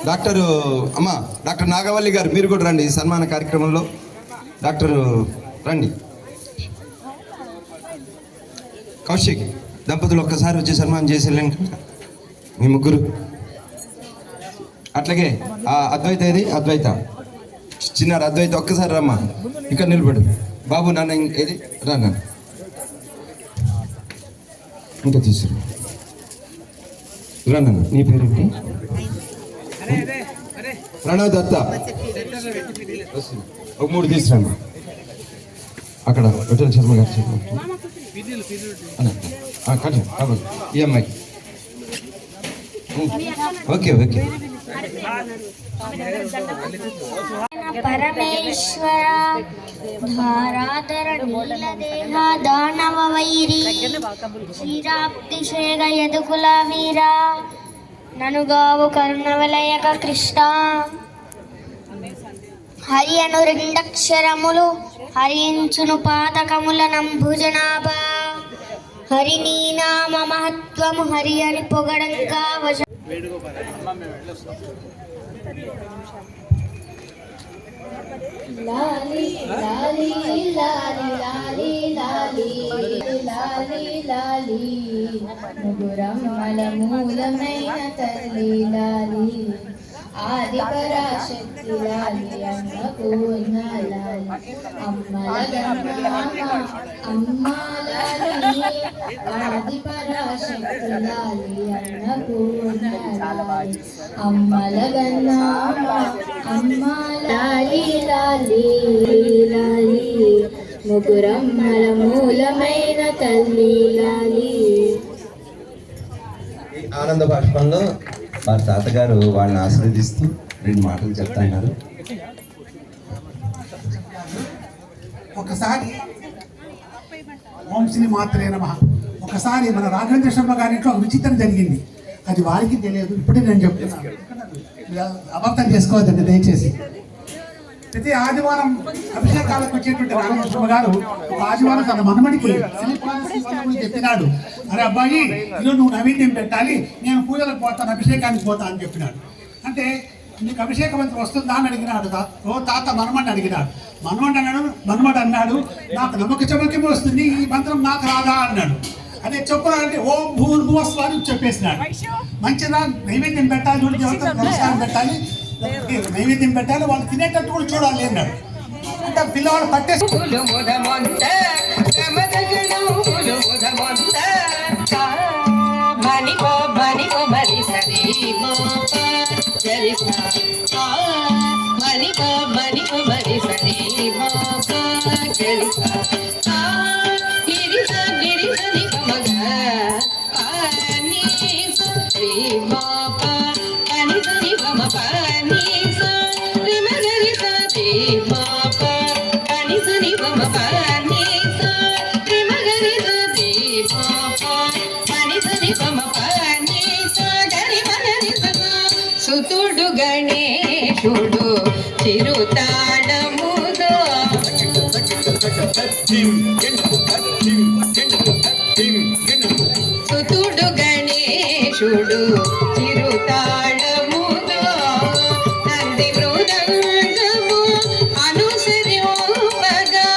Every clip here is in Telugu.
డాక్టర్ అమ్మ డాక్టర్ నాగవల్లి గారు మీరు కూడా రండి ఈ సన్మాన కార్యక్రమంలో. డాక్టర్ రండి. కౌశిక్ దంపతులు ఒక్కసారి వచ్చి సన్మానం చేసేళ్ళండి మీ ముగ్గురు. అట్లాగే అద్వైత ఏది అద్వైత చిన్నారు అద్వైత ఒక్కసారి రమ్మా ఇక్కడ నిలబడు. బాబు నాన్న ఏది రా నాన్న ఇంకా తీసుకురా రా నాన్న. నీ పేరేంటి? ప్రణవ్ దత్త. ఒక 3 తీసుకురామ్మా. అక్కడ విఠల్ శర్మ గారు కట్ట కాబట్టి ఈ అమ్మాయికి ఓకే ఓకే. పరమేశ్వర ధారాధర నీలదేహ దానవ వైరి శ్రీరాప్తిశేగ యదుకుల వీర ననుగావు కరుణవలయక కృష్ణ హరి అను రెండక్షరములు హరించును పాతకముల నంభుజనాభ హరి నీ నామ మహత్వము హరి అని పొగడంగా వశ. లాలి లాలి లాలి లాలి లాలి లాలి లాలి ముగురమ్మల మూలమైన తల్లి లాలి ఆది పరాశక్తి లాలి అన్నపూర్ణ లాలి అమ్మ లాలి ఆది పరాశక్తి లాలి అన్నపూర్ణ లాలి అమ్మల గన్నామ అమ్మ లాలి లాలి లాలి ముగురమ్మల మూలమైన తల్లి లాలి. ఆనంద బాష్పంలో వారి తాతగారు వాళ్ళని ఆశీర్వదిస్తూ 2 మాటలు చెప్తున్నారు. ఒకసారి ఓం శ్రీ మాత్రే నమః. ఒకసారి మన రాఘవేంద్ర శర్మ గారి ఇంట్లో ఒక విచిత్రం జరిగింది. అది వారికి తెలియదు, ఇప్పుడే నేను చెప్తున్నాను. అబద్ధం చేసుకోవద్దండి దయచేసి. ప్రతి ఆదివారం అభిషేకాలకు వచ్చేటువంటి రాఘవేంద్ర శర్మ గారు ఒక ఆదివారం తన మనమడికి చెప్పినాడు, అరే అబ్బాయి ఈరోజు నువ్వు నైవేద్యం పెట్టాలి, నేను పూజలకు పోతాను, అభిషేకానికి పోతాను అని చెప్పినాడు. అంటే నీకు అభిషేక మంత్రం వస్తుందా అని అడిగినాడు. ఓ తాత మనమని అడిగినాడు. మనమడు అన్నాడు నాకు నమ్మక చమకం వస్తుంది, ఈ మంత్రం నాకు రాదా అన్నాడు. అదే చెప్పాలంటే ఓం భూర్భువస్వ అని చెప్పేసినాడు. మంచిదా నైవేద్యం పెట్టాలి, నమస్కారం పెట్టాలి, నైవేద్యం పెట్టాలి, వాళ్ళు తినేటట్టు కూడా చూడాలి అన్నాడు. అంటే పిల్లవాడు పట్టేసి సుతుడు గణేశుడు చిరుతాళములో సుతుడు గణేశుడు చిరుతాళములో నంది మృదంగము అనుసరింపగా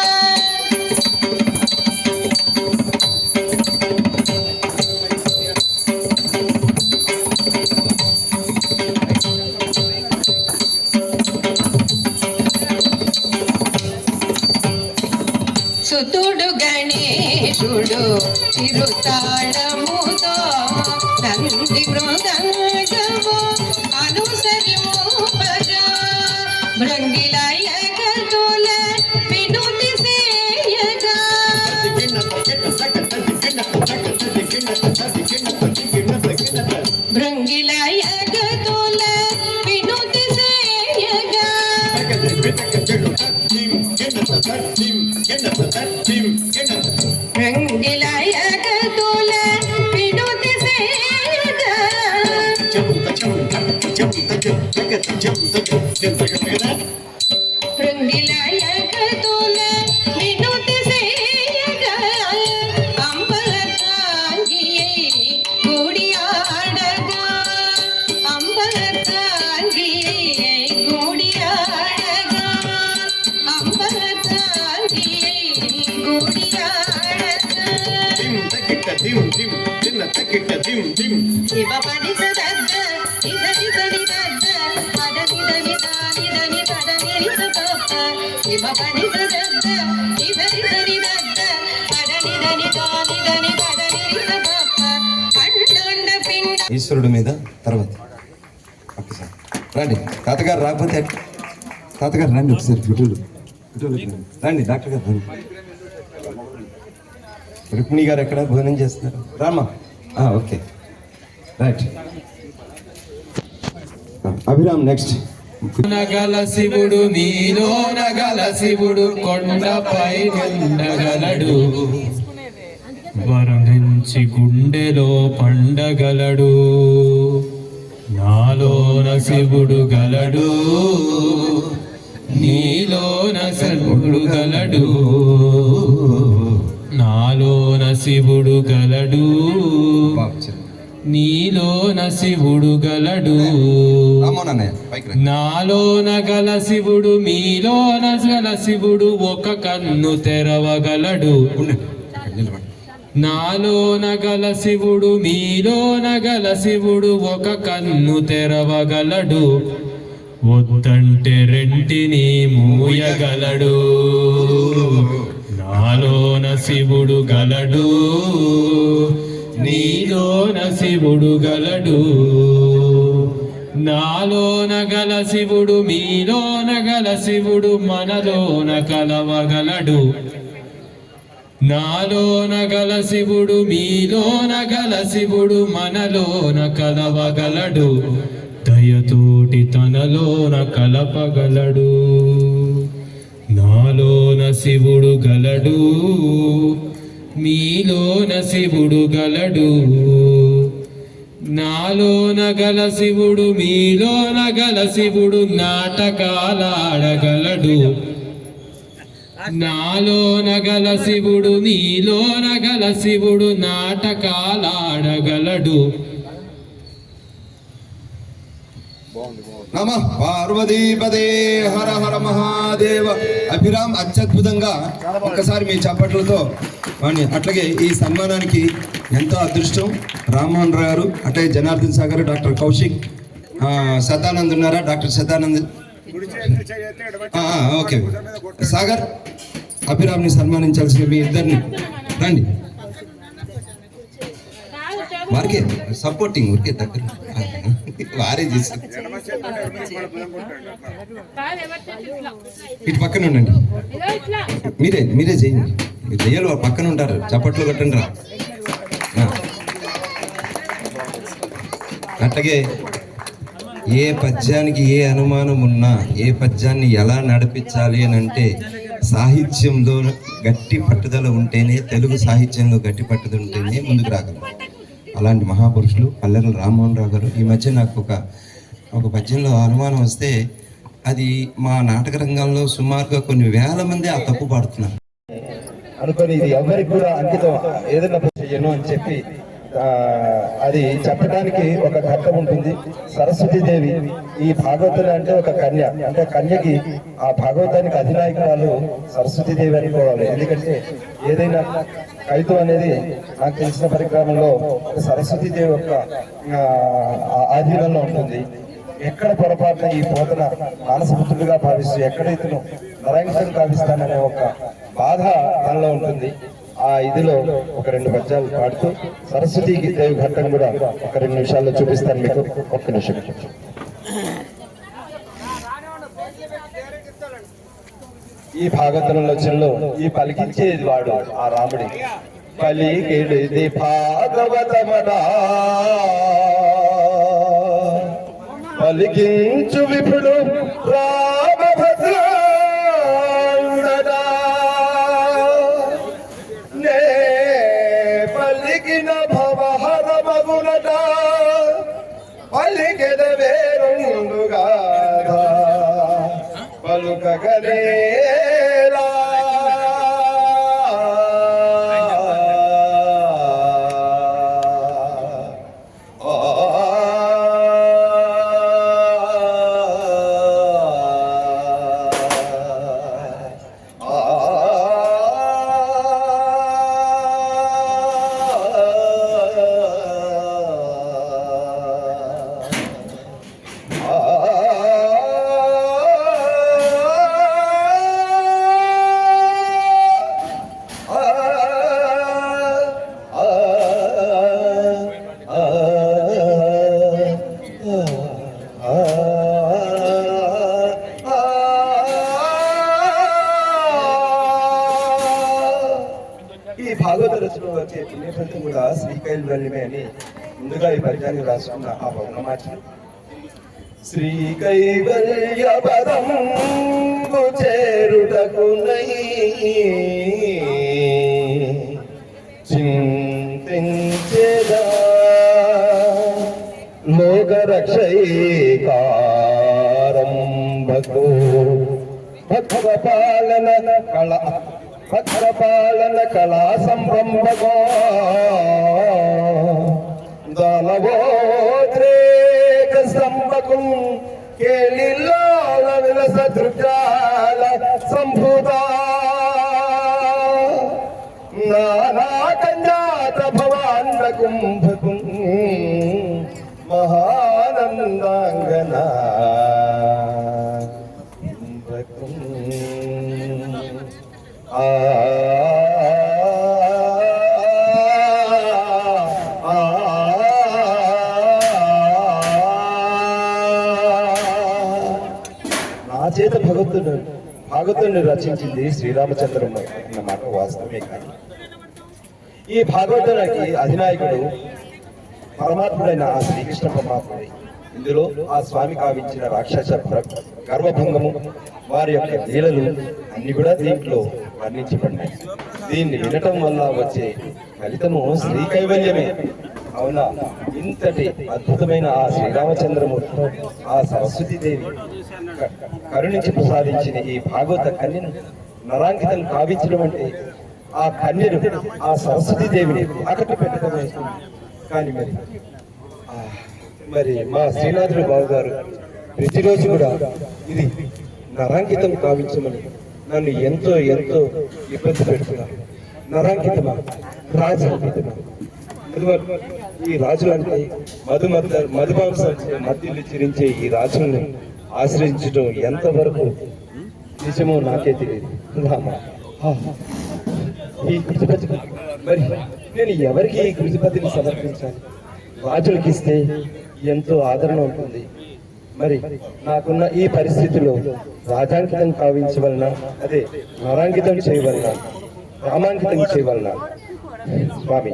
సుతుడు గణేశుడు చిరుతాళముతో నంది మృదంగము అనుసరింపగా భృంగిలయగతుల వినుతి సేయగా భృంగిలయగతుల వినుతి సేయగా రంగిలయగతుల వినుతి సేయగా రంగిలయగతుల వినుతి సేయగా అంబలతాంగియై గుడి ఆడగా అంబల కిట్ట దిమ్ దిమ్ శివ పని సదద్ద ఇదని సని దద్ద పదని దని దాని దని పదని సపప్ప శివ పని సదద్ద ఇదని సని దద్ద పదని దని దాని దని పదని సపప్ప అండండ పిండ. ఈశ్వరుడి మీద తర్వాత ఒకసారి రండి తాతగారు రాకపోతే తాతగారు రండి ఒకసారి ఫోటోలు రండి డాక్టర్ గారు రండి. రుక్మిణి గారు ఎక్కడ భోజనం చేస్తున్నారు Rama okay right Abhiram next. నగల శివుడు నీలో నగల శివుడు కొండపై ఉండగలడు వరుణించి గుండెలో పండగలడు నాలోన శివుడు గలడు నీలోన శివుడు గలడు నాలోన శివుడు గలడు నీలోన శివుడు గలడు నాలోన గల శివుడు మీలోన గల శివుడు ఒక కన్ను తెరవగలడు నాలోన గల శివుడు మీలోన గల శివుడు ఒక కన్ను తెరవగలడు వద్దంటే రెంటిని మూయగలడు నాలోన శివుడు గలడు నీలోన శివుడు గలడు నాలోన గల శివుడు మీలోన గల శివుడు మనలోన కలవగలడు నాలోన గల శివుడు మీలోన గల శివుడు మనలోన కలవగలడు దయతోటి తనలోన కలపగలడు నాలోన శివుడు గలడు మీలోన శివుడు గలడు నాలోన గల శివుడు మీలోన గల శివుడు నాటకాలాడగలడు నాలోన గల శివుడు నీలోన గల శివుడు నాటకాలాడగలడు. నమ పార్వతీపదే హర హర మహాదేవ. అభిరామ్ అత్యద్భుతంగా ఒక్కసారి మీ చప్పట్లతో వాడిని. అట్లాగే ఈ సన్మానానికి ఎంతో అదృష్టం రామ్మోహన్ రావు గారు, అట్లాగే జనార్దన్ సాగర్, డాక్టర్ కౌశిక్, సదానంద్ ఉన్నారా? Doctor Sadanand okay. సాగర్ అభిరామ్ని సన్మానించాల్సిన మీ ఇద్దరిని రండి. వారికే సపోర్టింగ్ ఊరికే దగ్గర వారే చేసి ఇటు పక్కన ఉండండి. మీరే చేయండి. మీరు చెయ్యాలి, వారు పక్కన ఉంటారు. చప్పట్లు కొట్టండి రా. అట్లాగే ఏ పద్యానికి ఏ అనుమానం ఉన్నా, ఏ పద్యాన్ని ఎలా నడిపించాలి అని అంటే సాహిత్యంలో గట్టి పట్టుదల ఉంటేనే, తెలుగు సాహిత్యంలో గట్టి పట్టుదల ఉంటేనే ముందుకు రాగలం. అలాంటి మహాపురుషులు పల్లెల రామ్మోహన్ రావు గారు. ఈ మధ్య నాకు ఒక పద్యంలో అనుమానం వస్తే అది మా నాటక రంగంలో సుమారుగా కొన్ని వేల మంది ఆ తప్పు పాడుతున్నారు అనుకొని ఇది ఎవరికి కూడా అంకితం ఏదైనా చెయ్యను అని చెప్పి అది చెప్పడానికి ఒక ఘట్టం ఉంటుంది. సరస్వతీదేవి ఈ భాగవతులు అంటే ఒక కన్య, అంటే కన్యకి ఆ భాగవతానికి అధినాయకురాలు సరస్వతీదేవి అనుకోవాలి. ఎందుకంటే ఏదైనా కవిత్వం అనేది నాకు తెలిసిన పరిక్రమంలో సరస్వతీదేవి యొక్క ఆధీనంలో ఉంటుంది. ఎక్కడ పొరపాటున ఈ పోతన మానసపుత్రుడిగా భావిస్తూ ఎక్కడ ఇతను నారాయణుడిని కావిస్తాననే ఒక బాధ మనలో ఉంటుంది. ఆ ఇదిలో ఒక 2 పద్యాలు పాడుతూ సరస్వతీ దేవి ఘట్టం కూడా ఒక 2 నిమిషాల్లో చూపిస్తాను మీకు. ఒక్క నిమిషం. ఈ భాగవతంలో చెల్లో ఈ పలికించేది వాడు ఆ రాముడి పలికిడిది భాగవతమడా పలికించు విపుడు రామభద్రుడడా నే పలికిన భవహర మగునట పలికెద వేరుండుగా పలుకగలేలా ఆ, ఆ, ఈ భాగవత రచనలో వచ్చే పుణ్యఫలితం కూడా శ్రీకైవల్యమే అని ముందుగా ఈ పద్యాన్ని రాసుకున్న ఆ పౌర్ణమాచి శ్రీకైవల్య పదంబు చేరుటకునై చింతించెదా లోకరక్షైకారంభకు భక్తపాలన కళా సంరంభకో దానవోద్రేక స్తంభకు కేళిల్లాల విలస దృగ్జాల సంభూతా నానా కన్యాత భవాండ కుంభకు మహానందాంగన ఆ నా చేత భాగవతుడిని రచించింది శ్రీరామచంద్రమూర్తి అన్న మాట వాస్తవమే. కానీ ఈ భాగవతానికి అధినాయకుడు పరమాత్ముడైన ఆ శ్రీకృష్ణ పరమాత్ముడే. ఇందులో ఆ స్వామి కావించిన రాక్షస గర్వభంగము, వారి యొక్క లీలలు అన్ని కూడా దీంట్లో వర్ణించబడినాయి. దీన్ని వినటం వల్ల వచ్చే ఫలితము శ్రీ కైవల్యమే. అవునా, ఇంతటి అద్భుతమైన ఆ శ్రీరామచంద్రమూర్తి ఆ సరస్వతీదేవి కరుణించి ప్రసాదించిన ఈ భాగవత కన్యను నరాంకితం కావించడం అంటే ఆ కన్యను ఆ సరస్వతీదేవిని తాకట్టు పెట్టడం అవుతుంది. కానీ మరి మా శ్రీనాథుడు బాబు గారు ప్రతిరోజు కూడా ఇది నరాంకితం కావించమని నన్ను ఎంతో ఎంతో ఇబ్బంది పెడుతున్నారు. నరాంకితమా, రాజాంకితమా? ఈ రాజులంటే మధుమాంసం మధ్యలు చిరించే ఈ రాజుల్ని ఆశ్రయించడం ఎంతవరకు నిజమో నాకే తెలియదు. ఈ కృతిపతి మరి నేను ఎవరికి ఈ కృతిపతిని సమర్పించాలి? రాజులకి ఇస్తే ఎంతో ఆదరణ ఉంటుంది. మరి నాకున్న ఈ పరిస్థితిలో రాజాంకితం కావించవలన, అదే నరాంకితం చేయవలన, రామాంకితం చేయవలన? స్వామి,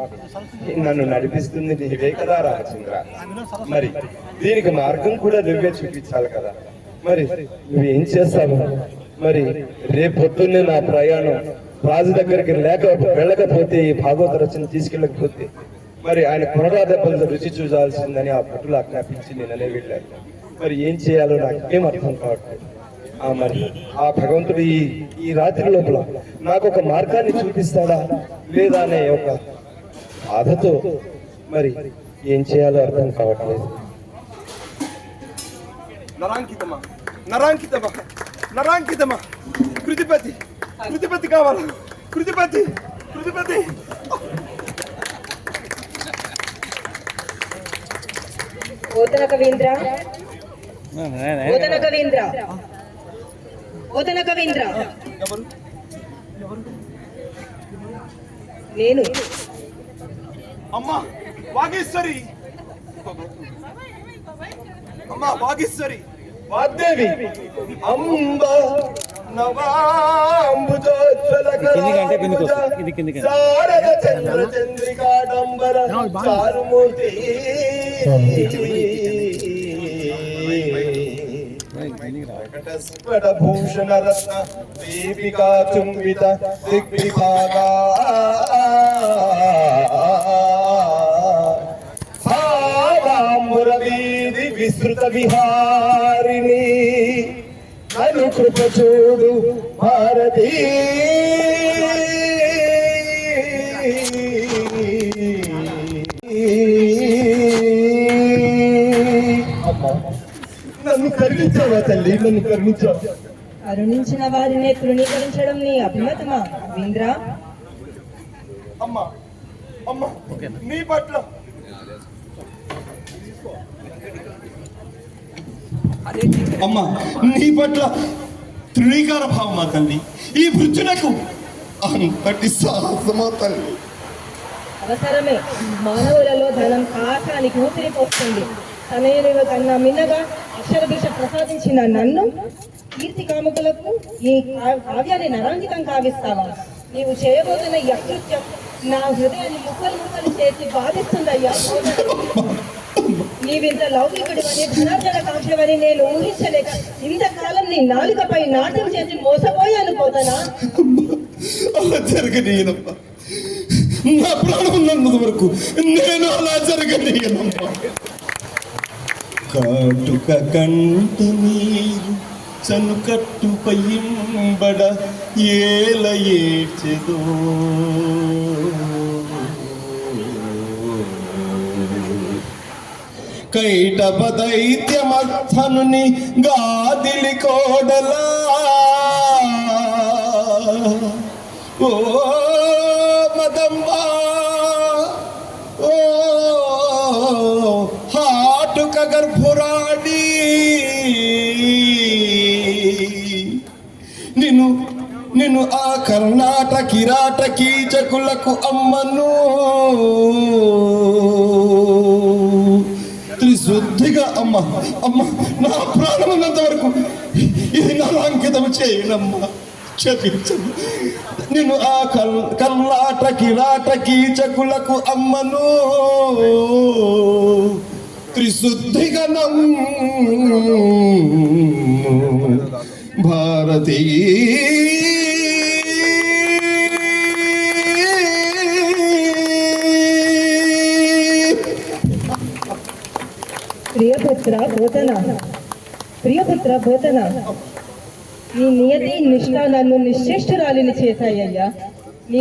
నన్ను నడిపిస్తుంది నీవే కదా రామచంద్ర. మరి దీనికి మార్గం కూడా నువ్వే చూపించాలి కదా. మరి నువ్వేం చేస్తావు? మరి రేపు పొద్దున్నే నా ప్రయాణం రాజు దగ్గరికి వెళ్ళకపోతే, ఈ భాగవత రచన తీసుకెళ్ళకపోతే మరి ఆయన కొరడా దెబ్బలతో రుచి చూడాల్సిందని ఆ పట్టులు ఆజ్ఞాపించి నేననే వెళ్ళాను. మరి ఏం చేయాలో నాకు ఏం అర్థం కావట్లేదు. మరి ఆ భగవంతుడు ఈ రాత్రి లోపల నాకు ఒక మార్గాన్ని చూపిస్తాడా లేదా అనే ఒక బాధతో మరి ఏం చేయాలో అర్థం కావట్లేదు. నరాంకితమా, నరాంకితమా, నరాంకితమా, కృతిపతి, కృతిపతి కావాలా? కృతిపతి, కృతిపతి. ఓతన కవీంద్ర, ఓతన కవీంద్ర, ఓతన కవీంద్ర. నేను అమ్మా వాగేశ్వరి, అమ్మా వాగేశ్వరి, వాగ్దేవి అంబ నవాంబుజోజ్వల శారద చంద్ర చంద్రికాడంబర చారుమూర్తి భూషణ రత్న దీపికా చుంబిత దిగ్విభాగా భావాంబురవీధి విస్తృత విహారిణి అనుకృప చూడు భారతీ. నన్ను కరుణించావా తల్లి, నన్ను కరుణించావా? కరుణించిన వారిని తృణీకరించడం నీ అభిమతమా కవీంద్ర? అమ్మా, అమ్మా నీ పట్ల అమ్మా నీ పట్ల తృణీకార భావమా తల్లి? ఈ వృద్ధులకు అంతటి సాహసమా తల్లి? అవసరమే. మానవులలో ధనం కాకానికి ఊపిరి పోస్తుంది. తనయుల కన్నా మిన్నగా అక్షర భిక్ష ప్రసాదించిన నన్ను కీర్తి కాముకులకు ఈ కావ్యాన్ని నరాంకితం కావిస్తావా? నీవు చేయబోతున్న ఈ అకృత్యం నా హృదయాన్ని ముక్కలు చేసి బాధిస్తుందయ్యా. నీవింత లౌకికుడివని ధనార్జన కాంక్షవని నేను ఊహించలేక ఇంతకాలం నీ నాలుకపై నాట్యం చేసి మోసపోయాను పోతానా? అలా జరగనీయనమ్మా, నా ప్రాణం ఉన్నంత వరకు నేను అలా జరగనీయనమ్మా. కాటుక కంట నీరు చనుకట్టు పయ్యంబడ ఏల ఏడ్చెదో, కైటప దైత్యమర్థనుని గాదిలి కోడలా, ఓ మదంబా, ఓ హాటుక గర్భురాడి, నిన్ను ఆ కర్ణాటక కిరాట కీచకులకు అమ్మను త్రిశుద్ధిగా అమ్మ అమ్మ నా ప్రాణమున్నంత వరకు ఇది నా అంకితం చేయనమ్మా, క్షమించను. నేను ఆ కర్ణాటక కిరాట కీచకులకు అమ్మను త్రిశుద్ధిగా భారతీ. ప్రియపుత్ర పోతన, నీ నియతి నిష్ఠ నన్ను నిశ్చేష్టురాలిని చేశాయ్యా. నీ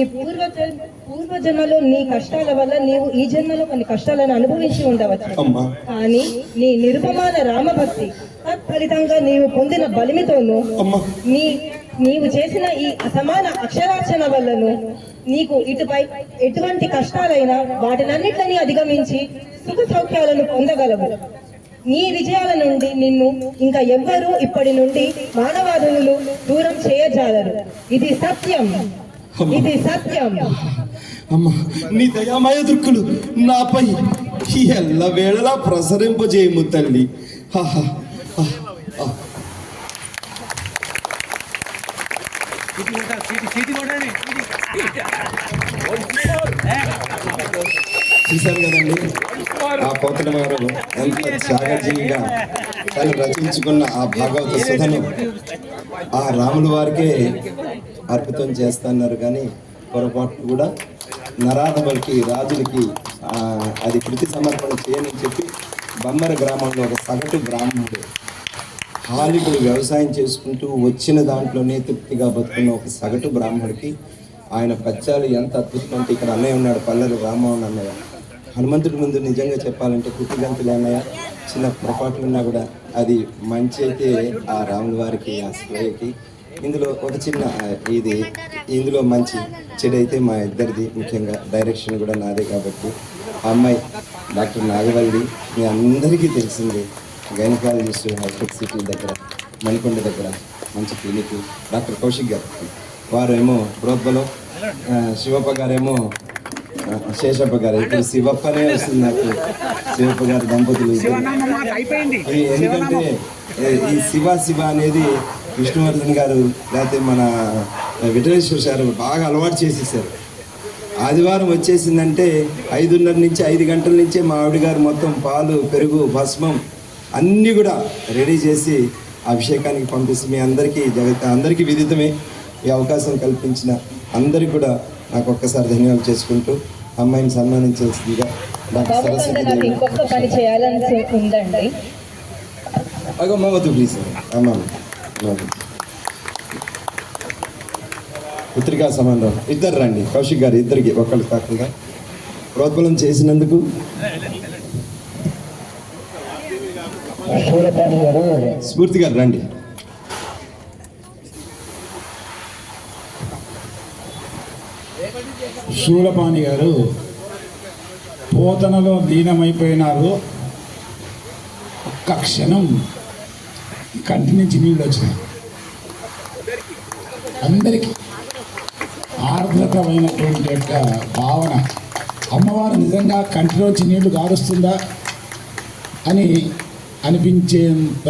పూర్వజన్మలో నీ కష్టాల వల్ల నీవు ఈ జన్మలో కొన్ని కష్టాలను అనుభవించి ఉండవచ్చు. కానీ నీ నిరుపమాన రామభక్తి తత్ఫలితంగా నీవు పొందిన బలిమితోనూ నీవు చేసిన ఈ అసమాన అక్షరార్చన వల్లను నీకు ఇటుపై ఎటువంటి కష్టాలైనా వాటినన్నిటిని అధిగమించి సుఖ సౌఖ్యాలను పొందగలవు. నీ విజయాల నుండి నిన్ను ఇంకా ఎవ్వరూ ఇప్పటి నుండి మానవాదులు దూరం చేయజాలరు. ఇది సత్యం, ఇది సత్యం. అమ్మా, నీ దయామయ దృక్కులు నాపై ఎల్ల వేళలా ప్రసరింపజేయము తల్లి. చూశారు కదండి ఆ పోతన వారు ఎంత త్యాగజీవిగా తను రచించుకున్న ఆ భాగవత సుధను ఆ రాముల వారికే అర్పితం చేస్తున్నారు. కానీ పొరపాటు కూడా నరాధములకి రాజులకి అది కృతి సమర్పణ చేయని చెప్పి బొమ్మర గ్రామంలో ఒక సగటు బ్రాహ్మణుడు హాలికుడు వ్యవసాయం చేసుకుంటూ వచ్చిన దాంట్లోనే తృప్తిగా బతుకున్న ఒక సగటు బ్రాహ్మడికి ఆయన పద్యాలు ఎంత అద్భుతం అంటే, ఇక్కడ అన్నయ్య ఉన్నాడు పల్లెలు రామోహన్ అన్నయ్య, హనుమంతుడి ముందు నిజంగా చెప్పాలంటే కుట్టిగంతులు అన్నయ్య చిన్న పొరపాట్లు ఉన్నా కూడా అది మంచి అయితే ఆ రాముల వారికి ఆ శివయ్యకి. ఇందులో ఒక చిన్న ఇందులో మంచి చెడైతే మా ఇద్దరిది, ముఖ్యంగా డైరెక్షన్ కూడా నాదే కాబట్టి. ఆ అమ్మాయి డాక్టర్ నాగవల్లి మీ అందరికీ తెలిసిందే, గైనకాలజిస్ట్ హైటెక్ సిటీ దగ్గర మణికొండ దగ్గర మంచి క్లినిక్. డాక్టర్ కౌశిక్ గారు వారేమో ప్రోద్బలం, శివప్ప గారేమో శేషప్ప గారు. ఇప్పుడు శివప్పనే వస్తుంది నాకు, శివప్ప గారు దంపతులు. ఎందుకంటే ఈ శివ అనేది విష్ణువర్ధన్ గారు లేకపోతే మన విఠలేశ్వర గారు బాగా అలవాటు చేసేసారు. ఆదివారం వచ్చేసిందంటే 5:30 నుంచి 5 గంటల నుంచే మా ఆవిడ గారు మొత్తం పాలు పెరుగు భస్మం అన్నీ కూడా రెడీ చేసి అభిషేకానికి పంపిస్తే మీ అందరికీ అందరికీ విదితమే. ఈ అవకాశం కల్పించిన అందరికీ కూడా నాకు ఒక్కసారి ధన్యవాదాలు చేసుకుంటూ అమ్మాయిని సన్మానించాల్సిందిగా డాక్టర్ సరస్వతి ఇంకొక పని చేయాలని ఉందండి. అమ్మ వద్దు ప్లీజ్ అమ్మ. పుత్రికా సమానం ఇద్దరు రండి, కౌశిక్ గారు ఇద్దరికి ఒకళ్ళు కాకుండా ప్రోద్బలం చేసినందుకు. స్ఫూర్తి గారు రండి. శూలపాణి గారు పోతనలో లీనమైపోయినారు. ఒక్క క్షణం కంటి నుంచి నీళ్ళు వచ్చినాయి. అందరికీ ఆర్ద్రతమైనటువంటి యొక్క భావన, అమ్మవారు నిజంగా కంటిలోంచి నీళ్లు గారుస్తుందా అని అనిపించేంత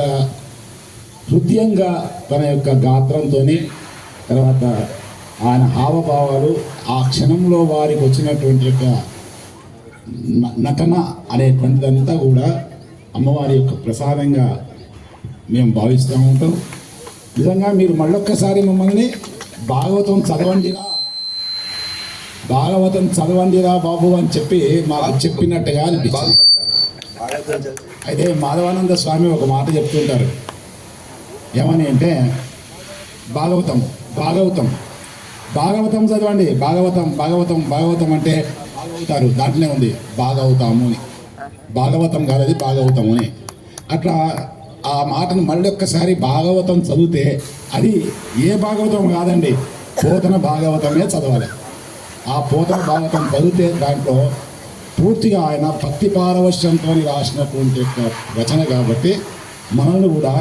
హృదయంగా తన యొక్క గాత్రంతో, తర్వాత ఆయన హావభావాలు, ఆ క్షణంలో వారికి వచ్చినటువంటి యొక్క నటన అనేటువంటిదంతా కూడా అమ్మవారి యొక్క ప్రసాదంగా మేము భావిస్తూ ఉంటాం. నిజంగా మీరు మళ్ళొక్కసారి మమ్మల్ని భాగవతం చదవండిరా బాబు అని చెప్పి మాకు చెప్పినట్టుగా అనిపించింది. అయితే మాధవానంద స్వామి ఒక మాట చెప్తుంటారు, ఏమని అంటే భాగవతం చదవండి, భాగవతం అంటే బాగవుతారు, దాంట్లోనే ఉంది భాగవుతాము అని. భాగవతం కాదు, అది భాగవతము అని. అట్లా ఆ మాటను మళ్ళీ ఒక్కసారి భాగవతం చదివితే అది ఏ భాగవతం కాదండి, పోతన భాగవతమే చదవాలి. ఆ పోతన భాగవతం చదివితే దాంట్లో పూర్తిగా ఆయన భక్తి పారవశ్యంతో రాసినటువంటి రచన కాబట్టి మనల్ని కూడా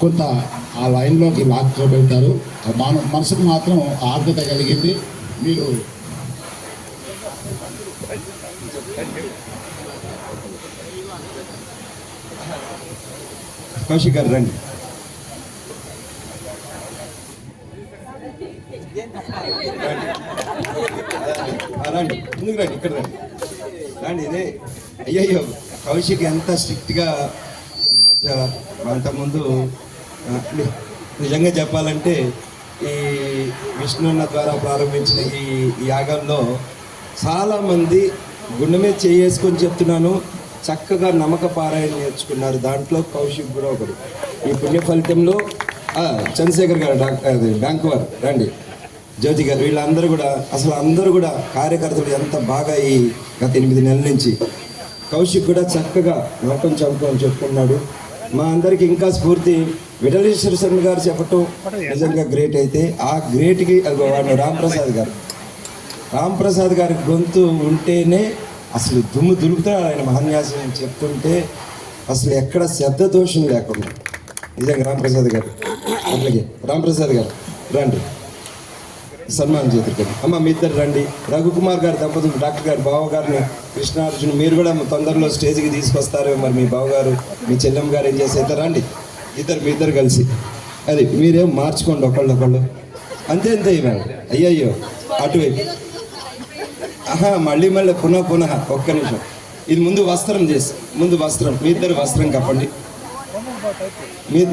కొంత ఆ లైన్లోకి లాక్కోబెడతారు. మనసుకు మాత్రం ఆర్ద్రత కలిగింది. మీరు కౌశిక్ గారు రండి. రండి, ముందుకు రండి, ఇక్కడ రండి. ఇదే అయ్యయ్యో, కౌశిక్ ఎంత స్ట్రిక్ట్గా ఈ మధ్య అంతకుముందు నిజంగా చెప్పాలంటే ఈ విష్ణున్న ద్వారా ప్రారంభించిన ఈ యాగంలో చాలామంది గుండె మీద చేసుకొని చెప్తున్నాను, చక్కగా నమ్మక పారాయణ నేర్చుకున్నారు. దాంట్లో కౌశిక్ కూడా ఒకడు. ఈ పుణ్య ఫలితంలో చంద్రశేఖర్ గారు, బ్యాంకు వారు రండి, జ్యోతి గారు, వీళ్ళందరూ కూడా అసలు అందరూ కూడా కార్యకర్తలు ఎంత బాగా ఈ గత 8 నెలల నుంచి కౌశిక్ కూడా చక్కగా నమ్మకం చదువుకొని చెప్పుకున్నాడు. మా అందరికి ఇంకా స్ఫూర్తి విఠలేశ్వర శర్మ గారు చెప్పటం నిజంగా గ్రేట్. అయితే ఆ గ్రేట్కి వాడు రాంప్రసాద్ గారి గొంతు ఉంటేనే అసలు దుమ్ము దులుపుతాడు. ఆయన మహాన్యాసం చెప్తుంటే అసలు ఎక్కడ శబ్ద దోషం లేకుండా నిజంగా రాంప్రసాద్ గారు. అట్లాగే రాంప్రసాద్ గారు రండి, సన్మానం చేతురు. అమ్మ మీ ఇద్దరు రండి. రఘుకుమార్ గారి దంపతులు, డాక్టర్ గారు బావగారిని, కృష్ణార్జున్ మీరు కూడా తొందరలో స్టేజ్కి తీసుకొస్తారు. మరి మీ బావగారు మీ చెల్లెమ్మ గారు ఏం చేస్తే రండి, మీ ఇద్దరు కలిసి అది మీరేం మార్చుకోండి ఒకళ్ళు అంతే ఇవ్వండి. అయ్యయ్యో అటువైపు మళ్ళీ పునః ఒక్క నిమిషం. ఇది ముందు వస్త్రం మీ ఇద్దరు వస్త్రం కప్పండి.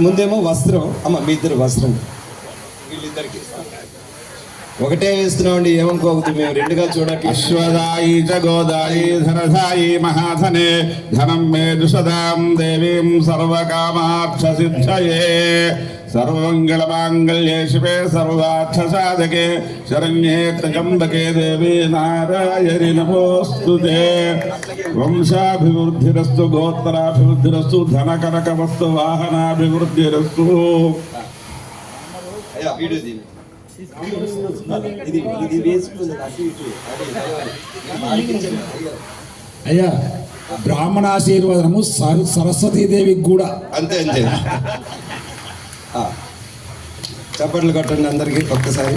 ముందేమో వస్త్రం, అమ్మ మీ ఇద్దరు వస్త్రం, వీళ్ళిద్దరికి ఒకటే వేస్తున్నామండి, ఏమనుకోవద్దు, మేము రెండుగా చూడట్లేదు. అశ్వదాయి చ గోదాయి ధనధాయి మహాధనే ధనం మే దుషదాం దేవీం సర్వకామార్థ సిద్ధయే సర్వమంగళమాంగళ్యే శివే సర్వార్థసాధకే శరణ్యే త్ర్యంబకే దేవి నారాయణి నమోస్తుతే. వంశాభివృద్ధిరస్తు, గోత్రాభివృద్ధిరస్తు, ధనకనక వస్తు వాహనాభివృద్ధిరస్తు. అయ్యా బ్రాహ్మణాశీర్వాదము సరస్వతీదేవికి కూడా అంతే. చప్పట్లు కొట్టండి అందరికీ ఒక్కసారి.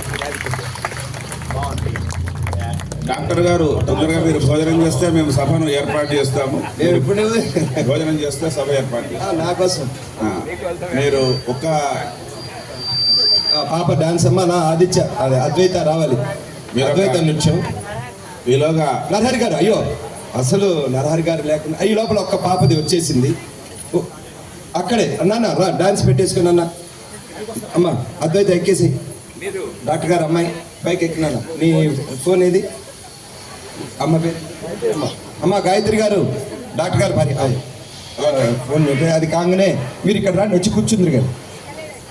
డాక్టర్ గారు తొందరగా మీరు భోజనం చేస్తే మేము సభను ఏర్పాటు చేస్తాము. నేను ఇప్పుడు భోజనం చేస్తే సభ ఏర్పాటు చేస్తాం. నా కోసం మీరు ఒక పాప డాన్స్ అమ్మ నా ఆదిత్య అదే అద్వైత రావాలి, అద్వైత నృత్యం. ఈలోగా నరహరి గారు, అయ్యో అసలు నరహరి గారు లేకుండా ఈ లోపల ఒక్క పాపది వచ్చేసింది అక్కడే. అన్నా రా డాన్స్ పెట్టేసుకుని అన్న. అమ్మ అద్వైత ఎక్కేసి, డాక్టర్ గారు అమ్మాయి పైకి ఎక్కినా. నీ ఫోన్ ఏది అమ్మ పేరు? అమ్మ గాయత్రి గారు, డాక్టర్ గారు భార్య ఫోన్ అది కాగానే మీరు ఇక్కడ రాండి, వచ్చి కూర్చుందరు గారు.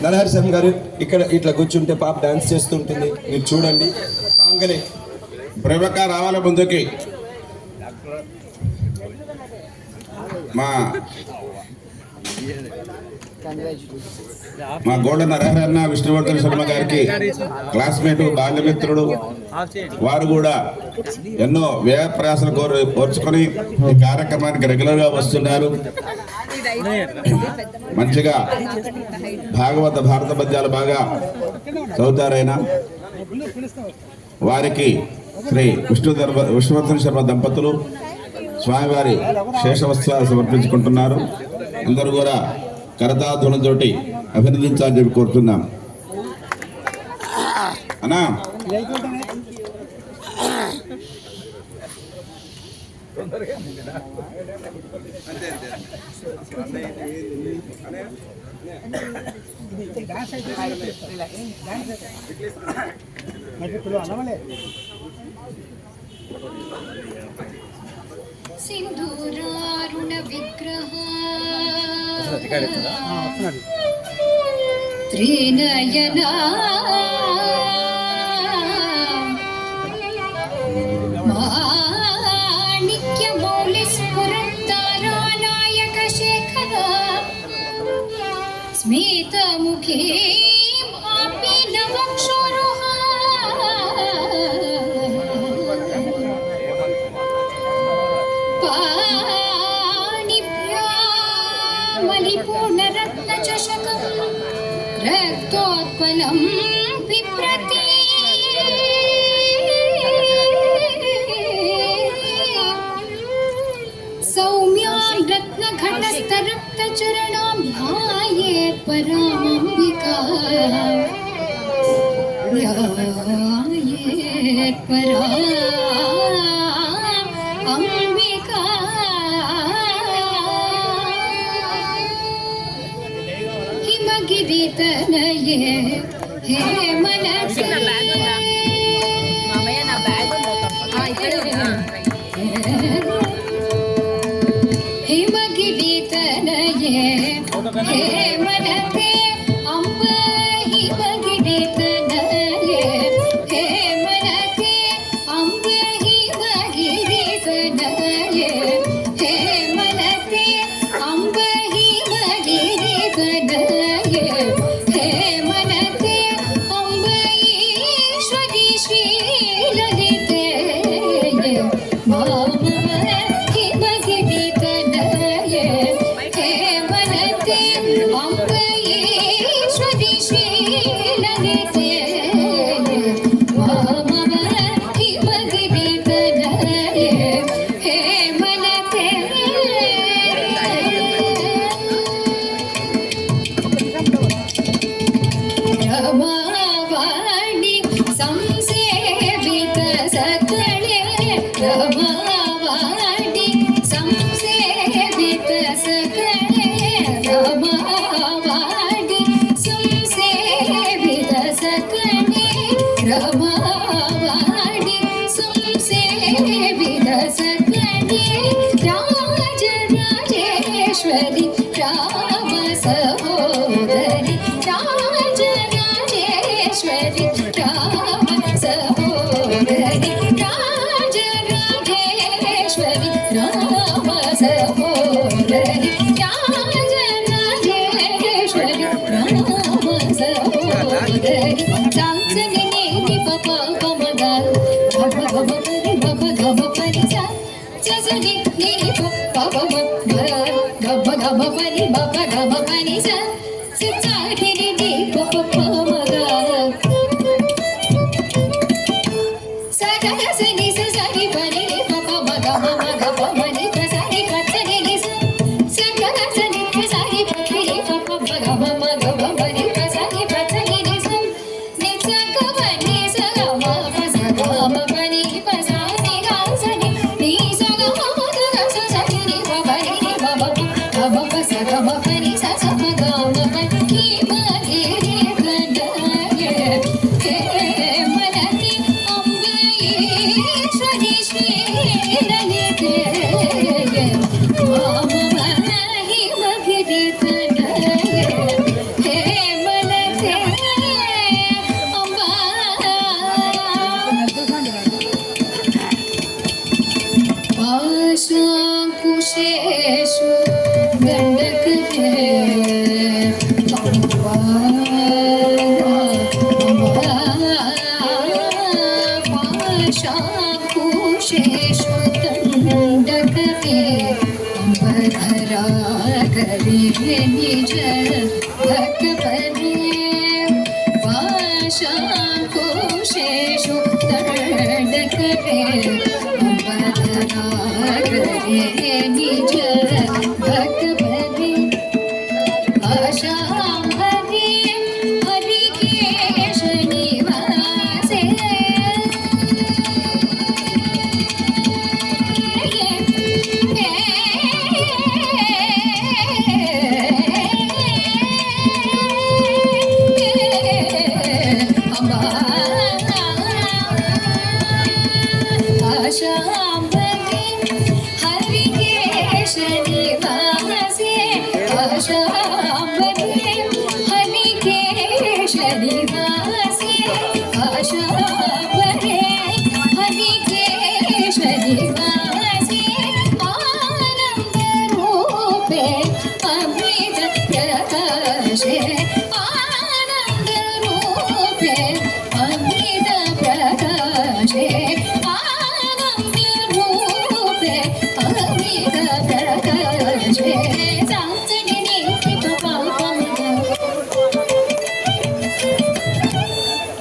నరహరి శర్మ గారు ఇక్కడ ఇట్లా కూర్చుంటే పాప డాన్స్ చేస్తుంటుంది, మీరు చూడండి. కాగానే ప్రేమక రావాలి ముందుకి. మా గోడ నరహరన్న విష్ణువర్ధన్ శర్మ గారికి క్లాస్మేట్, బాల్యమిత్రుడు. వారు కూడా ఎన్నో వ్యయ ప్రయాసాలు కోర్చుకొని ఈ కార్యక్రమానికి రెగ్యులర్గా వస్తున్నారు. మంచిగా భారత పద్యాలు బాగా చదువుతారైనా. వారికి శ్రీ విష్ణువర్ధన్ శర్మ దంపతులు స్వామివారి శేషవస్త్రాలు సమర్పించుకుంటున్నారు. అందరూ కూడా కరతాధ్వనులతోటి అభినందించాలని చెప్పి కోరుతున్నాం. అన్నా సింధూరారుణ విగ్రహ త్రినయనా మాణిక్య మౌలి స్ఫురంతారానాయక శేఖర స్మిత ముఖే మాపి నవక్షోరుహ మలిపూర్ణరత్న చషకం రక్తోత్పలం బిభ్రతి సౌమ్యాం రత్నఘటస్థరక్త చరణాం ధ్యాయేత్ పరామంబికా ధ్యాయేత్ పరామంబికా గిరితనయే హే మనసే మామయ్య నా బ్యాగ్ హిమగిరితనయే హే మనసే అంబ హిమగిరితనయే హే మనసే అంబ హిమగిరితనయే హే మనసే అంబ హిమగిరితనయే హే మనసే అంబ ఈశ్వరి శ్రీ లలితే మామ హిమగిరితనయే హే మనసే అంబ ఈశ్వరి శ్రీ లలితే మామ హిమగిరితనయే హే మనసే రమావాణి సంసేవిత సకలే రమావాణి సంసేవిత సకలే రమావాణి సంసేవిత సకలే రమావాణి సంసేవిత సకలే రాజరాజేశ్వరి రామ సహోదరి రాజరాజేశ్వరి రామ సహోదరి రాజరాజేశ్వరి రామ సహోదరి రాజరాజేశ్వరి రామ సహోదరి సాంసని నీని పప పమగ భవ భవ పరి భవ గవ పరి ససని నీని పప భవ గవ గవ పరి భవ గవ పరి ససాని ని పప పమగ సగసని ససని పరి పప మగ మగ గవ మని ససని కసని ని సగసని ససని పరి పప మగ మగ గవ మని ససని పసని ని ని సగవని సగమ పసగమ పని పసని గాసని ని సగమ మగ ససని ని పవని ని బబ బబ పసగమ పని ససమ గమ పని మగిరి కడయే హే మనకి అంబ ఈశ్వరి శ్రీ లలితే మామ హిమగిరి కడయే హే మనకి అంబ పాశాంకుశేషు గండకరే పాశాంకుశేషు గండకరే అంబధరా కరే నిజ భక్త పరే పాశాంకుశేషు గండకరే అంబధరా కరే शाम्भवी हरिकेश निवासे शाम्भवी हरिकेश निवासे शाम्भवी हरिकेश निवासे शाम्भवी हरिकेश निवासे आनंद रूपे अमृत प्रकाशे आनंद रूपे अमृत प्रकाशे आनंद रूपे अमृत प्रकाशे सांसनिधि पापम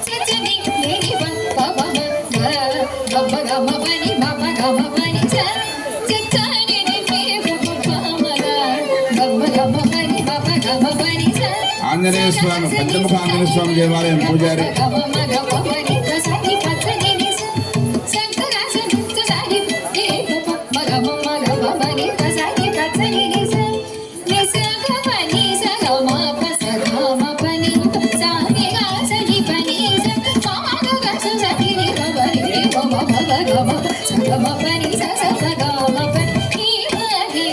सचनि निधि पापम गम गम बनि मम गम बनि सचनि निधि पापम गम गम बनि मम गम बनि ఆంజనేయ స్వామి పంచముఖ ఆంజనేయ స్వామి దేవాలయం పూజారి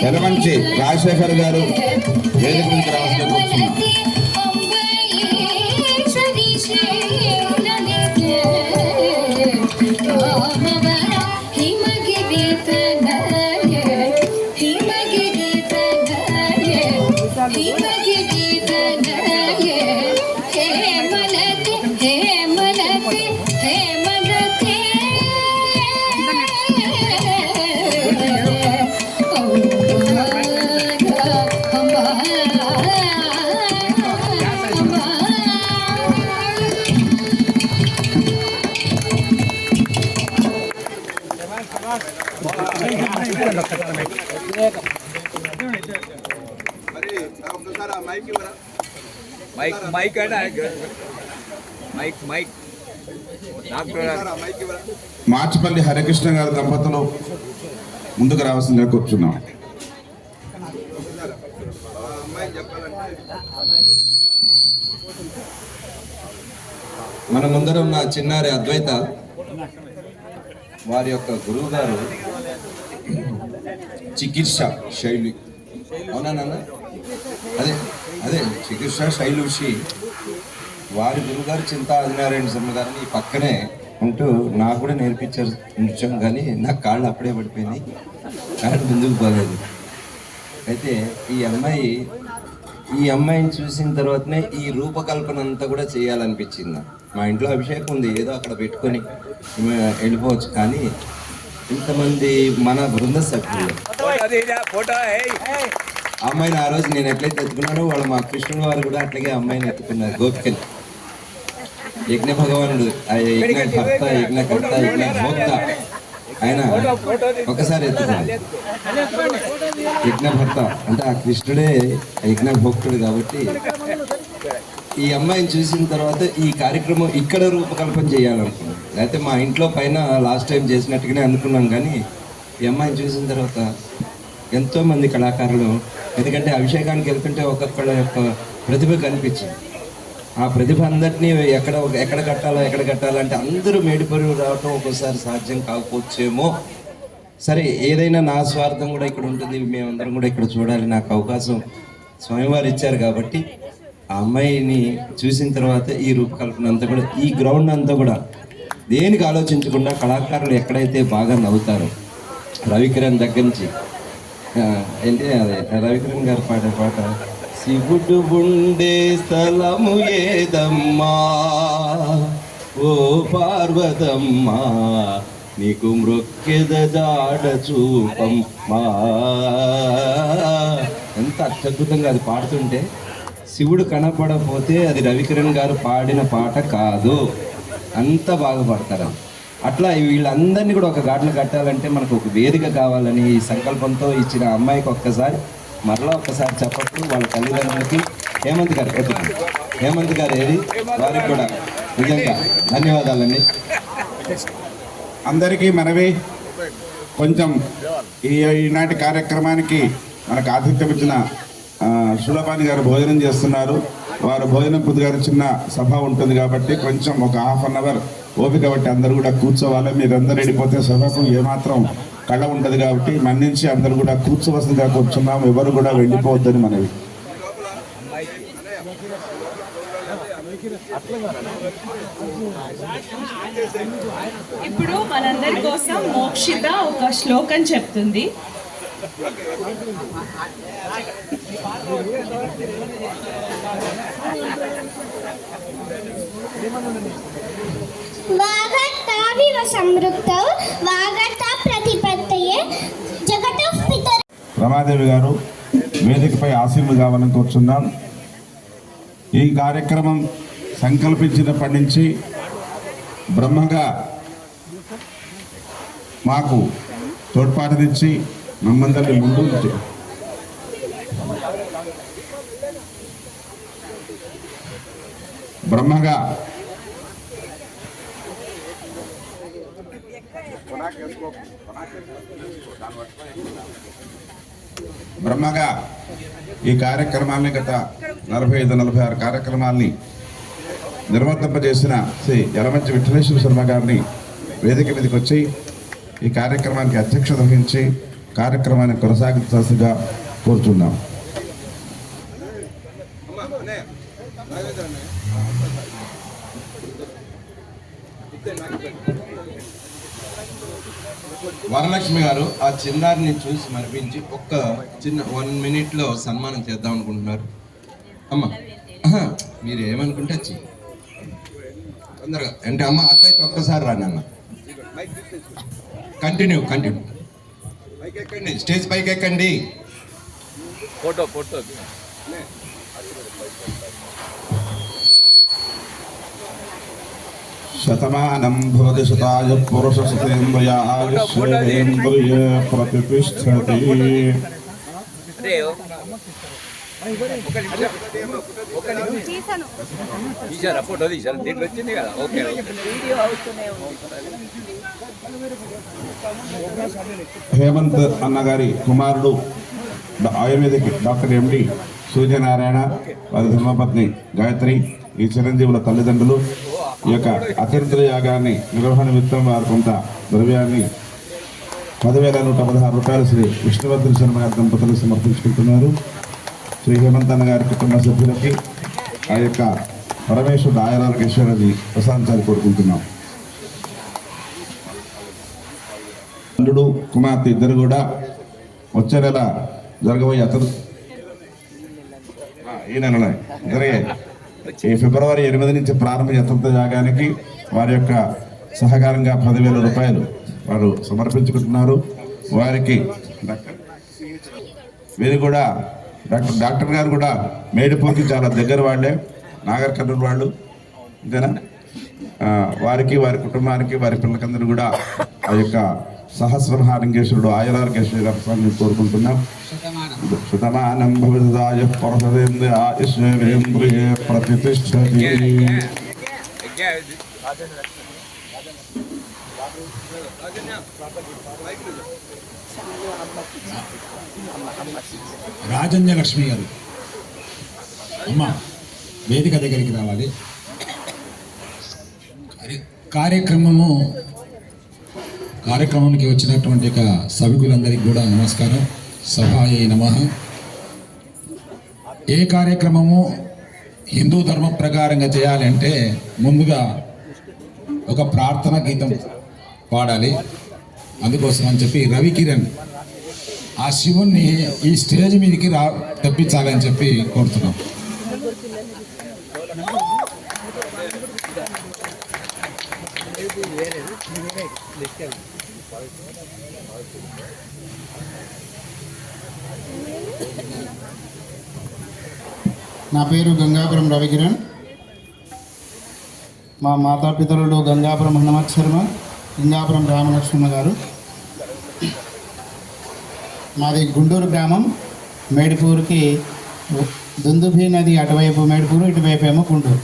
ఎలమంచి రాజశేఖర్ గారు వేదిక మీదకి రావాల్సిందిగా కోరుతున్నాం. మార్చిపల్లి హరికృష్ణ గారి దంపతులు ముందుకు రావాల్సిందిగా కూర్చున్నాం. మన ముందర ఉన్న చిన్నారి అద్వైత వారి యొక్క గురువు గారు చికిత్స శైలి, అవునా నాన్న? అదే అదే చికిత్స శైలుషి వారి గురువుగారు చింతా ఆదినారాయణ శర్మ గారిని ఈ పక్కనే ఉంటూ నాకు కూడా నేర్పించారు నృత్యం, కానీ నాకు కాళ్ళు అప్పుడే పడిపోయినాయి, కాళ్ళు ముందుకు పోలేదు. అయితే ఈ అమ్మాయిని చూసిన తర్వాతనే ఈ రూపకల్పన అంతా కూడా చేయాలనిపించింది. మా ఇంట్లో అభిషేకం ఉంది, ఏదో అక్కడ పెట్టుకొని వెళ్ళిపోవచ్చు, కానీ ఇంతమంది మన బృంద సభ్యులు అమ్మాయిని ఆ రోజు నేను ఎట్లయితే ఎత్తుకున్నానో వాళ్ళు మా కృష్ణుడు వారు కూడా అట్లాగే అమ్మాయిని ఎత్తుకున్నారు. గోపికలు యజ్ఞ భగవానుడు, యజ్ఞకర్త యజ్ఞభోక్త ఆయన ఒకసారి ఎత్తుకున్నాడు. యజ్ఞభర్త అంటే ఆ కృష్ణుడే యజ్ఞభోక్తుడు. కాబట్టి ఈ అమ్మాయిని చూసిన తర్వాత ఈ కార్యక్రమం ఇక్కడ రూపకల్పన చేయాలనుకున్నాం. లేకపోతే మా ఇంట్లో పైన లాస్ట్ టైం చేసినట్టుగానే అనుకున్నాం, కానీ ఈ అమ్మాయిని చూసిన తర్వాత ఎంతోమంది కళాకారులు, ఎందుకంటే అభిషేకానికి వెళ్తుంటే ఒక్కొక్కళ్ళ యొక్క ప్రతిభ కనిపించింది. ఆ ప్రతిభ అందరినీ ఎక్కడ కట్టాలంటే అందరూ మేడిపరు రావటం ఒక్కోసారి సాధ్యం కాకపోవచ్చేమో. సరే, ఏదైనా నా స్వార్థం కూడా ఇక్కడ ఉంటుంది, మేమందరం కూడా ఇక్కడ చూడాలి, నాకు అవకాశం స్వామివారు ఇచ్చారు. కాబట్టి ఆ అమ్మాయిని చూసిన తర్వాత ఈ రూపకల్పన అంతా కూడా, ఈ గ్రౌండ్ అంతా కూడా దేనికి ఆలోచించకుండా కళాకారులు ఎక్కడైతే బాగా నవ్వుతారో, రవికిరణ్ దగ్గర నుంచి ఏంటి అదే రవికిరణ్ గారు పాడే పాట, శివుడు ఉండే స్థలము ఏదమ్మా ఓ పార్వతమ్మా, నీకు మృక్కెద జాడ చూపమ్మా. ఎంత అత్యద్భుతంగా అది పాడుతుంటే, శివుడు కనపడకపోతే అది రవికిరణ్ గారు పాడిన పాట కాదు, అంత బాగా పాడతారు. అట్లా వీళ్ళందరినీ కూడా ఒక ఘాట్న కట్టాలంటే మనకు ఒక వేదిక కావాలని ఈ సంకల్పంతో ఇచ్చిన అమ్మాయికి ఒక్కసారి మరలా ఒక్కసారి చెప్పట్టు వాళ్ళ తల్లిదండ్రులకి హేమంత్ గారు ఓకే. హేమంత్ గారు ఏది వారికి కూడా నిజంగా ధన్యవాదాలండి. అందరికీ మనవి కొంచెం ఈనాటి కార్యక్రమానికి మనకు ఆతిథ్యం ఇచ్చిన సులభాని గారు భోజనం చేస్తున్నారు. వారు భోజనం పొద్దుగారు చిన్న సభ ఉంటుంది కాబట్టి కొంచెం ఒక ½ అన్ అవర్ ఓపిక బట్టి అందరూ కూడా కూర్చోవాలి. మీరందరూ వెళ్ళిపోతే సభకు ఏమాత్రం కళ ఉంటుంది కాబట్టి మన్నించి అందరూ కూడా కూర్చోవలసిందిగా కూర్చున్నాం. ఎవరు కూడా వెళ్ళిపోవద్దని మనవి. ఇప్పుడు మనందరి కోసం మోక్షిత ఒక శ్లోకం చెప్తుంది. వాగర్తావివ సంపృక్తౌ వాగర్త ప్రతిపత్తయే జగతః పితర. రమాదేవి గారు వేదికపై ఆశీర్వాదం కావాలని కోరుచున్నాం. ఈ కార్యక్రమం సంకల్పించినప్పటి నుంచి బ్రహ్మగా మాకు తోడ్పాటునిచ్చి మమ్మందరినీ ముందు బ్రహ్మగా ఈ కార్యక్రమాన్ని గత 45-46 కార్యక్రమాల్ని నిర్వర్తింపజేసిన శ్రీ యలమంచి విఠలేశ్వర శర్మ గారిని వేదిక మీదకి వచ్చి ఈ కార్యక్రమానికి అధ్యక్షత వహించి కార్యక్రమాన్ని కొనసాగించాల్సిందిగా కోరుతున్నాం. వరలక్ష్మి గారు ఆ చిన్నారిని చూసి మరిపించి ఒక్క చిన్న 1 minute సన్మానం చేద్దాం అనుకుంటున్నారు. అమ్మ మీరు ఏమనుకుంటే తొందరగా అంటే అమ్మ అద్వైత ఒక్కసారి రాని అన్న. కంటిన్యూ పైకి ఎక్కండి, స్టేజ్ పైకి ఎక్కండి. ఫోటో శతమానం భవతి శతాయ పురుష శతేంద్రియ ఆయుష్యేంద్రియ ప్రతిష్ఠతి. హేమంత్ అన్నగారి కుమారుడు ఆయుర్వేదిక్ డాక్టర్ ఎండి సూర్యనారాయణ, వారి ధర్మపత్ని గాయత్రి, ఈ చిరంజీవుల తల్లిదండ్రులు ఈ యొక్క అతిథుల యాగాన్ని నిర్వహణ నిమిత్తం వారు కొంత ద్రవ్యాన్ని 10,116 రూపాయలు శ్రీ విష్ణువర్ధన్ శర్మ గారి దంపతులు సమర్పించుకుంటున్నారు. శ్రీ హేమంత్ అన్న గారి కుటుంబ సభ్యులకి ఆ యొక్క పరమేశ్వరుడు ఆయురారోగ్యేశ్వరుని ప్రశాంతాన్ని కోరుకుంటున్నాం. అల్లుడు కుమార్తె ఇద్దరు కూడా వచ్చే నెల జరగబోయే ఈ నెల జరిగాయి. ఈ ఫిబ్రవరి 8 నుంచి ప్రారంభ అతంత యాగానికి వారి యొక్క సహకారంగా 10,000 రూపాయలు వారు సమర్పించుకుంటున్నారు. వారికి వీరు కూడా డాక్టర్ గారు కూడా మేడిపూర్కి చాలా దగ్గర వాళ్ళే, నాగర్ కర్నూలు వాళ్ళు, అంతేనా? వారికి, వారి కుటుంబానికి, వారి పిల్లలందరూ కూడా ఆ యొక్క సహస్రమహాలింగేశ్వరుడు ఆయురారోగ్యేశ్వరుడు గారిని కోరుకుంటున్నాం. శతమానం భవిదాయ పరసేంద్రియ ఆయుష్యేంద్రియ ప్రతిష్ఠతి. రాజన్య లక్ష్మి గారు అమ్మ వేదిక దగ్గరికి రావాలి. కార్యక్రమానికి వచ్చినటువంటి సభికులందరికీ కూడా నమస్కారం. సభాయే నమః. ఏ కార్యక్రమము హిందూ ధర్మం ప్రకారంగా చేయాలంటే ముందుగా ఒక ప్రార్థన గీతం పాడాలి. అందుకోసం అని చెప్పి రవికిరణ్ ఆ శివుణ్ణి ఈ స్టేజ్ మీదకి తెప్పించాలని చెప్పి కోరుతున్నాం. నా పేరు గంగాపురం రవికిరణ్. మా మాతాపితరులు గంగాపురం హనుమత్ శర్మ, గంగాపురం రామలక్ష్మణ గారు. మాది గుంటూరు గ్రామం. మేడిపూర్కి దుందుభి నది అటువైపు మేడుపూరు, ఇటువైపు ఏమో గుంటూరు.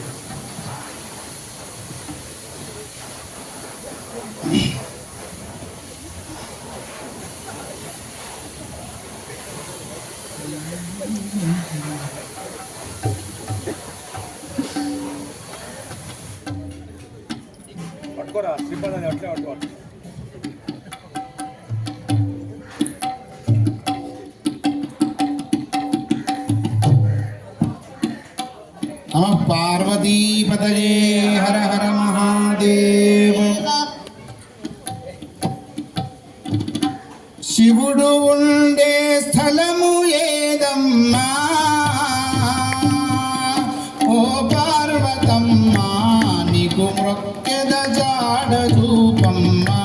నమ పార్వతీపతయే హర హర మహాదేవ. శివుడు ఉండే స్థలము ఏదమ్మా ఓ పార్వతమ్మా, నీకు మొక్కెద జాడ రూపమ్మా.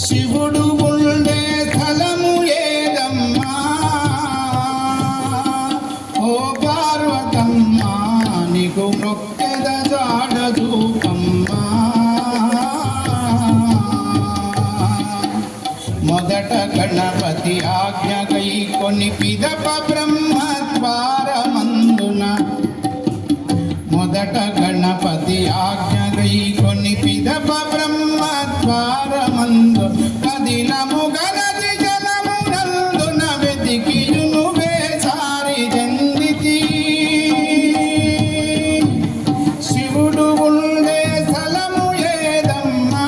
శివుడు ఉండే స్థలము ఏదమ్మా ఓ పార్వతమ్మా, నీకు మొక్కెద జాడ రూపమ్మా. మొదట గణపతి ఆజ్ఞగై కొన్ని పిదప బ్రహ్మద్వారమందున, మొదట గణపతి ఆజ్ఞగై కొన్ని పిదప బ్రహ్మద్వారమందు, కదిలము గనది జలమునందున వెతికియును వేసారి జందితి. శివుడు ఉండే స్థలము ఏదమ్మా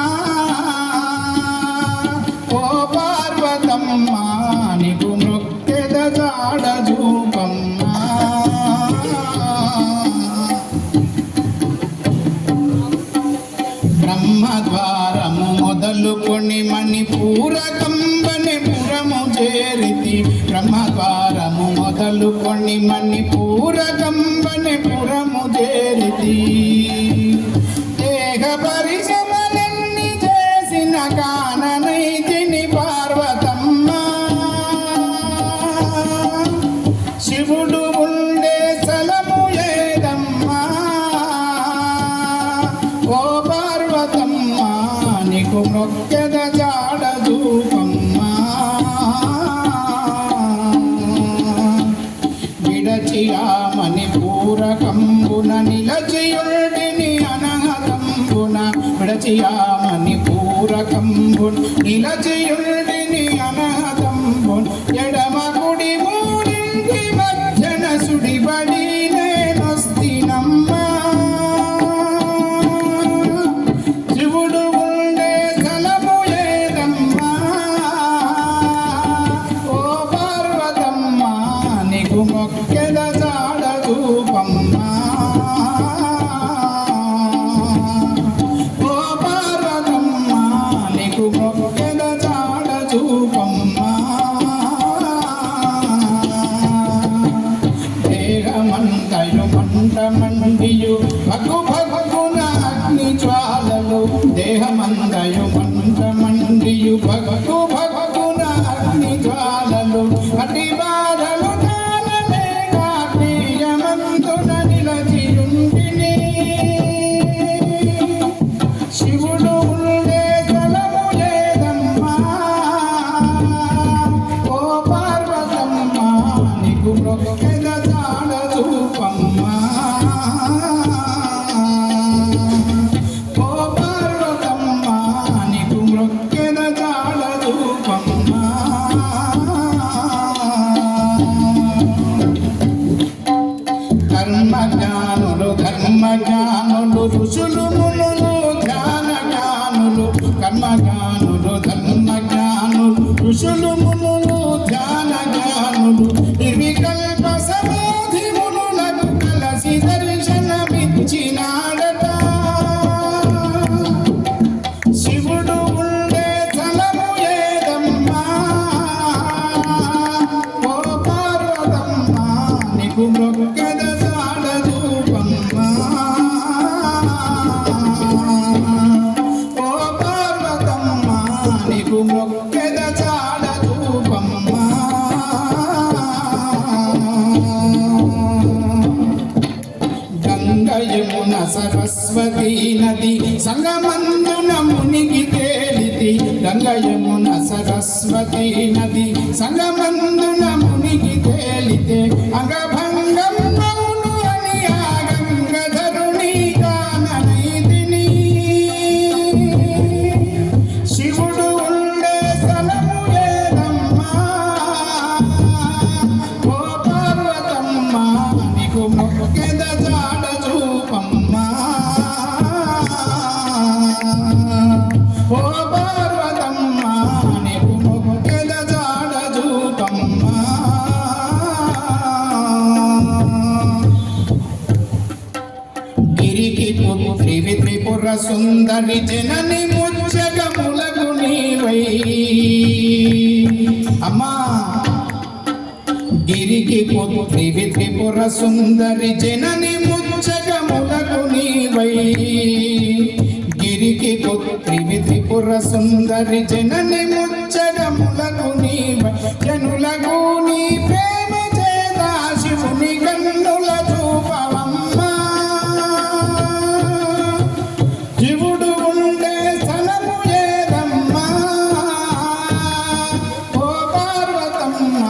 ఓ పార్వతమ్మా, నీకు మొక్కెద జాడ రూపమ్మా. బ్రహ్మద్వారము మొదలుకొని మణిపూరకంబనిపురము చేరితి. బ్రహ్మద్వారము మొదలుకొని మణిపూరకంబనిపురము చేరితి. దేహ పరిశ్రమలన్నీ చేసిన కాననైతిని పార్వతమ్మా. శివుడు ఉండే స్థలము ఏదమ్మా ఓ పార్వతమ్మా, నీకు మొక్కెద జాడ రూపమ్మా. విడచియామని పూరకంబున నిలచియుడిని అనహతంబున, విడచియామని పూరకంబున నిలచియుడిని అనహతంబున, ఎడమ కుడి మూడింటి మధ్యన సుడిబడి నేనొస్తినమ్మా. శివుడు ఉండే స్థలము ఏదమ్మా ఓ పార్వతమ్మా, నీకు మొక్కెద జాడ రూపమ్మా. ఓ పార్వతమ్మా, నీకు మొక్కెద జాడ రూపమ్మా. దేహమంతయు మంట మండియు భగు భగున అగ్ని జ్వాలలు, దేహమంతయు మంట మండియు భగు భగున అగ్ని జ్వాలలు, అటి బాధలు కానలేక ప్రియమంతున నిలచియుంటిని. శివుడు ఉండే స్థలము ఏదమ్మా ఓ పార్వతమ్మా, నీకు మొక్కెద జాడ రూపమ్మా. ఓ పార్వతమ్మా, నీకు మొక్కెద జాడ రూపమ్మా. కర్మజ్ఞానులు ధర్మజ్ఞానులు ఋషులు మునులు ధ్యానజ్ఞానులు, కర్మజ్ఞానులు ధర్మజ్ఞానులు ఋషులు మునులు ధ్యానజ్ఞానులు, నిర్వికల్ప సమాధి మునులకు కలసి దర్శనమిచ్చినాడట. శివుడు ఉండే స్థలము ఏదమ్మా ఓ పార్వతమ్మా, నీకు మొక్కెద జాడ రూపమ్మా. ఓ పార్వతమ్మా, నీకు మొక్కెద జాడ రూపమ్మా. గంగ యమున సరస్వతీ నది సంగమందున మునిగి తేలితి. తేలితి గంగ యమున సరస్వతి నది సంగమందున మునిగి తేలితే అంగభంగం మౌను అని ఆ గంగధరుని గాననైతిని శివుడు ఉండే స్థలము ఏదమ్మా ఓ పార్వతమ్మ నీకు మొక్కెద జాడ చూపమ్మా ఓ పార్వతమ్మ నీకు మొక్కెద జాడ చూపమ్మా గిరికి పుత్రివి త్రిపుర సుందరి జనని ముచ్చగములకు నీవై అమ్మా గిరికి పుత్రివి త్రిపుర సుందరి జనని ముచ్చగములకు నీవై గిరికి పుత్రివి త్రిపుర సుందరి జనని ముచ్చగములకు నీవై జనులకు నీ ప్రేమ చేత శివుని కన్నుల చూపవమ్మా శివుడు ఉండే స్థలము ఏదమ్మా ఓ పార్వతమ్మ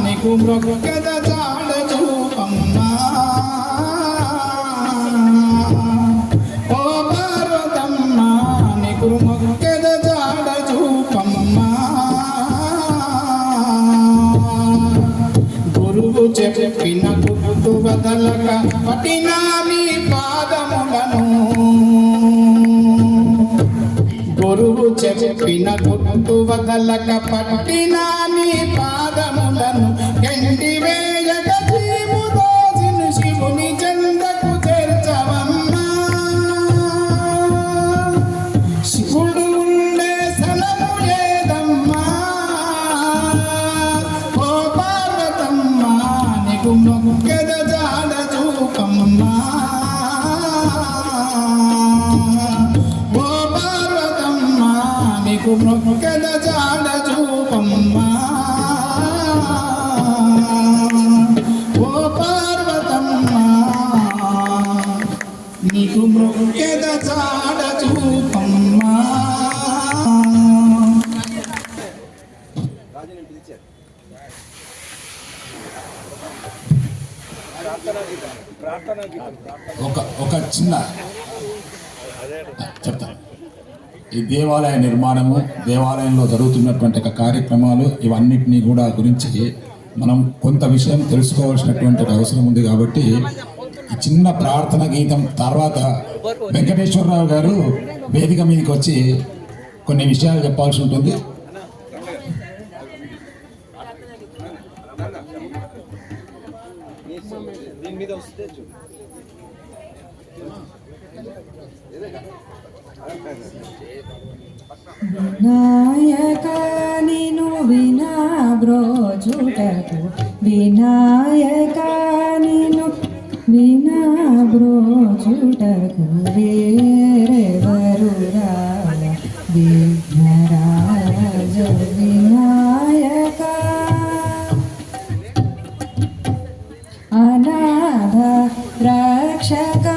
నీకు మృగద జాడ చూపమ్మా ఓ పార్వతమ్మ నీకు మృగద జాడ చూపమ్మా గురువు చెప్పిన గుర్తు వదలక పట్టినా నీ పాదములను గురువు చెప్పిన గుర్తు వదలక పట్టినా నీ పాదములను ఎండి వేయక జీవు దోసిను శివుని చెందకు చేర్చవమ్మా శివుడు ఉండే స్థలము ఏదమ్మా ఓ పార్వతమ్మ నీకు మొక్కెద జాడ చూపమ్మా ఓ పార్వతమ్మ నీకు మొక్కెద జాడ చూపమ్మా ఓ పార్వతమ్మ నీకు మొక్కెద జాడ చూపమ్మా ఒక చిన్న చెప్తాను. ఈ దేవాలయ నిర్మాణము, దేవాలయంలో జరుగుతున్నటువంటి కార్యక్రమాలు ఇవన్నిటినీ కూడా గురించి మనం కొంత విషయం తెలుసుకోవాల్సినటువంటి అవసరం ఉంది. కాబట్టి ఈ చిన్న ప్రార్థన గీతం తర్వాత వెంకటేశ్వరరావు గారు వేదిక మీదకి వచ్చి కొన్ని విషయాలు చెప్పాల్సి ఉంటుంది. వినాయక నిను వినా బ్రోజుటకు వినాయక నిను వినా బ్రోజుటకు వేరెవరురా విఘ్నరాజ వినాయక అనాథ రక్షక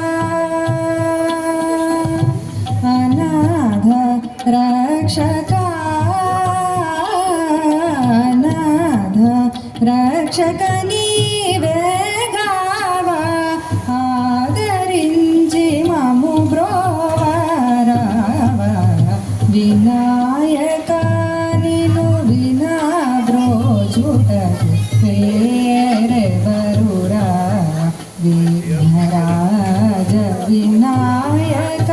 అనాథ రక్షక అనాథ రక్షక నీవేగావా ఆదరించి మము బ్రోవరావా వినాయక నిను వినా బ్రోజుటకు వేరెవరురా విఘ్నరాజ వినాయక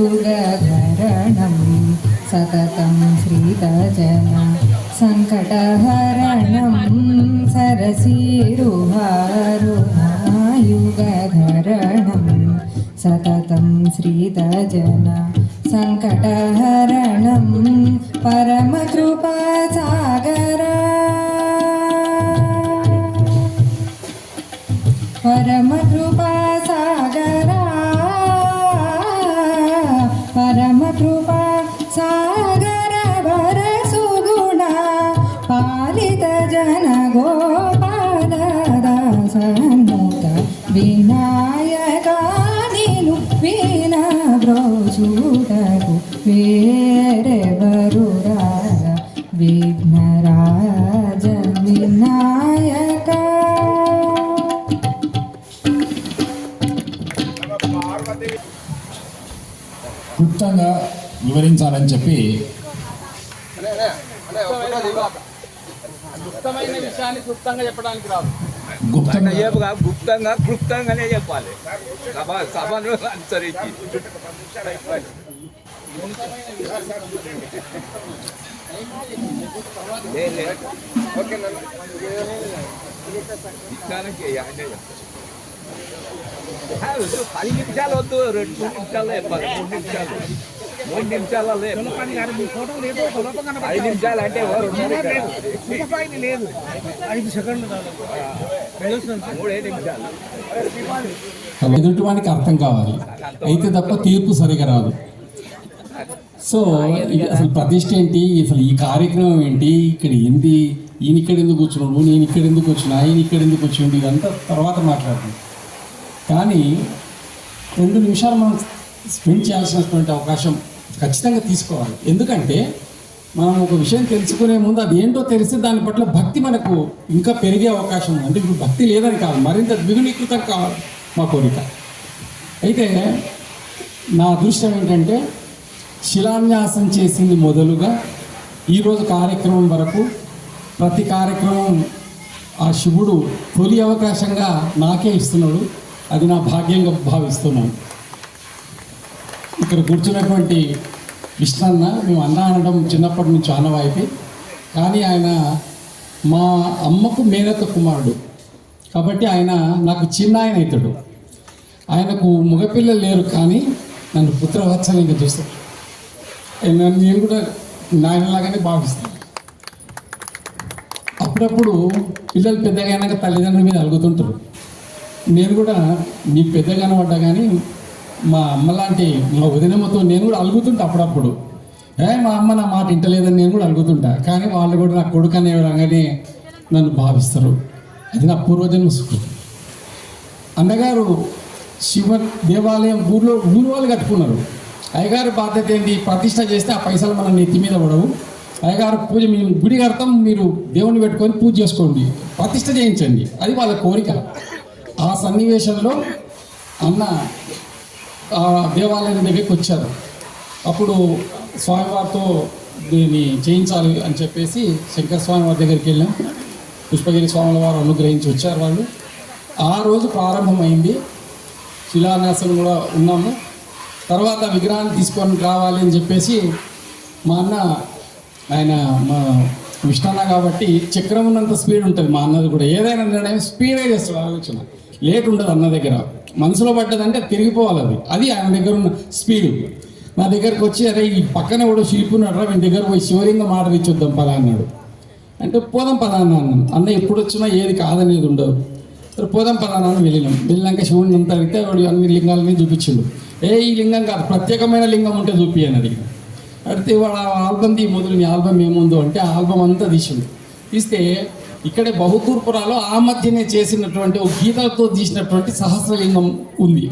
సరసీరుహారుణాయుగరణం సతతం శ్రీతజన సంకటహరణం సరసీరుహారుణాయుగధరణం సతతం శ్రీతజన సంకటహరణం పరమకృపాసాగరా పరమకృపాసాగరా పరమకృపాసాగర వరసుగుణ పాలిత జన గోపాల దాస చూడరు వేరెవరు రారా విఘ్నరాజ వినాయక. క్లుప్తంగా వివరించాలని చెప్పి గుప్తమైన విషయాన్ని క్లుప్తంగా చెప్పడానికి రాదు. గుప్తంగానే చెప్పాలి. సభను అనుసరించి పది నిమిషాలు వద్దు, 2 నిమిషాలు చెప్పాలి. 3 నిమిషాలు 3 నిమిషాలలో 5 నిమిషాలు అంటే 5 సెకండ్లు 3 నిమిషాలు. ఎదుటివానికి అర్థం కావాలి, అయితే తప్ప తీర్పు సరిగా రాదు. సో అసలు ప్రతిష్ట ఏంటి, అసలు ఈ కార్యక్రమం ఏంటి, ఇక్కడ ఏంటి, ఈయన ఇక్కడ ఎందుకు కూర్చున్నాడు, నేను ఇక్కడ ఎందుకు వచ్చినా, ఆయన ఇక్కడ ఎందుకు వచ్చిండు, ఇదంతా తర్వాత మాట్లాడతాం. కానీ 2 నిమిషాలు మనం స్పెండ్ చేయాల్సినటువంటి అవకాశం ఖచ్చితంగా తీసుకోవాలి. ఎందుకంటే మనం ఒక విషయం తెలుసుకునే ముందు అది ఏంటో తెలిస్తే దాని పట్ల భక్తి మనకు ఇంకా పెరిగే అవకాశం ఉంది. అంటే ఇప్పుడు భక్తి లేదని కాదు, మరింత ద్విగుణీకృతం కావాలి మా కోరిక. అయితే నా అదృష్టం ఏంటంటే శిలాన్యాసం చేసింది మొదలుగా ఈరోజు కార్యక్రమం వరకు ప్రతి కార్యక్రమం ఆ శివుడు తొలి అవకాశంగా నాకే ఇస్తున్నాడు. అది నా భాగ్యంగా భావిస్తున్నాను. ఇక్కడ కూర్చున్నటువంటి విష్ణన్న, మేము అన్న అనడం చిన్నప్పటి నుంచి ఆనవాయితీ. కానీ ఆయన మా అమ్మకు మేనత్త కుమారుడు కాబట్టి ఆయన నాకు చిన్న ఆయన అవుతాడు. ఆయనకు మగపిల్లలు లేరు కానీ నన్ను పుత్రవత్సలంగా చూస్తాడు. నేను కూడా నాయనలాగానే భావిస్తాను. అప్పుడప్పుడు పిల్లలు పెద్దగా అయినాక తల్లిదండ్రుల మీద అలుగుతుంటారు. నేను కూడా నీ పెద్దగా కనబడ్డా కానీ మా అమ్మ లాంటి మా వదినమ్మతో నేను కూడా అలుగుతుంటా అప్పుడప్పుడు. మా అమ్మ నా మాట వింటలేదని నేను కూడా అలుగుతుంటా. కానీ వాళ్ళు కూడా నా కొడుకు అనేలాగానే నన్ను భావిస్తారు. అది నా పూర్వజన్మ సుఖం. అన్నగారు శివ దేవాలయం ఊరు వాళ్ళు కట్టుకున్నారు. అయ్యగారు బాధ్యత ఏంటి, ప్రతిష్ట చేస్తే ఆ పైసలు మన నెత్తి మీద పడవు. అయ్యగారు పూజ, మేము గుడి కడతాం, మీరు దేవుని పెట్టుకొని పూజ చేసుకోండి, ప్రతిష్ట చేయించండి, అది వాళ్ళ కోరిక. ఆ సన్నివేశంలో అన్న ఆ దేవాలయం దగ్గరికి వచ్చారు. అప్పుడు స్వామివారితో దీన్ని చేయించాలి అని చెప్పేసి శంకర స్వామి వారి దగ్గరికి వెళ్ళాం. పుష్పగిరి స్వాముల వారు అనుగ్రహించి వచ్చారు వాళ్ళు. ఆ రోజు ప్రారంభమైంది. శిలాన్యాసం కూడా ఉన్నాము. తర్వాత విగ్రహాన్ని తీసుకొని రావాలి అని చెప్పేసి మా అన్న, ఆయన మా విష్ణన్న కాబట్టి చక్రం ఉన్నంత స్పీడ్ ఉంటుంది మా అన్నది కూడా. ఏదైనా నిర్ణయం స్పీడే చేస్తాడు, ఆలోచన లేట్ ఉండదు అన్న దగ్గర. మనసులో పడ్డదంటే తిరిగిపోవాలి. అది ఆయన దగ్గర ఉన్న స్పీడు. నా దగ్గరకు వచ్చి, అరే ఈ పక్కన కూడా శిల్పి ఉన్నాడు రా, మీ దగ్గర పోయి శివలింగం ఆర్డర్ ఇచ్చొద్దాం పదా అన్నాడు. అంటే పోదాం పదా అన్నాను. అన్న ఎప్పుడు వచ్చినా ఏది కాదనేది ఉండదు. పోదాం పదా అని వెళ్ళినాక శివుడిని అంతా అడిగితే వాడు అన్ని లింగాలని చూపించిండు. ఈ లింగం కాదు, ప్రత్యేకమైన లింగం ఉంటే చూపి అని అడిగి అడిగితే వాడు ఆ ఆల్బమ్ మొదలు నీ ఆల్బమ్ ఏముందో అంటే ఆ ఆల్బమ్ అంతా తీసిండు. తీస్తే ఇక్కడే బహుతూర్పురాలో ఆ మధ్యనే చేసినటువంటి ఒక గీతలతో తీసినటువంటి సహస్రలింగం ఉంది.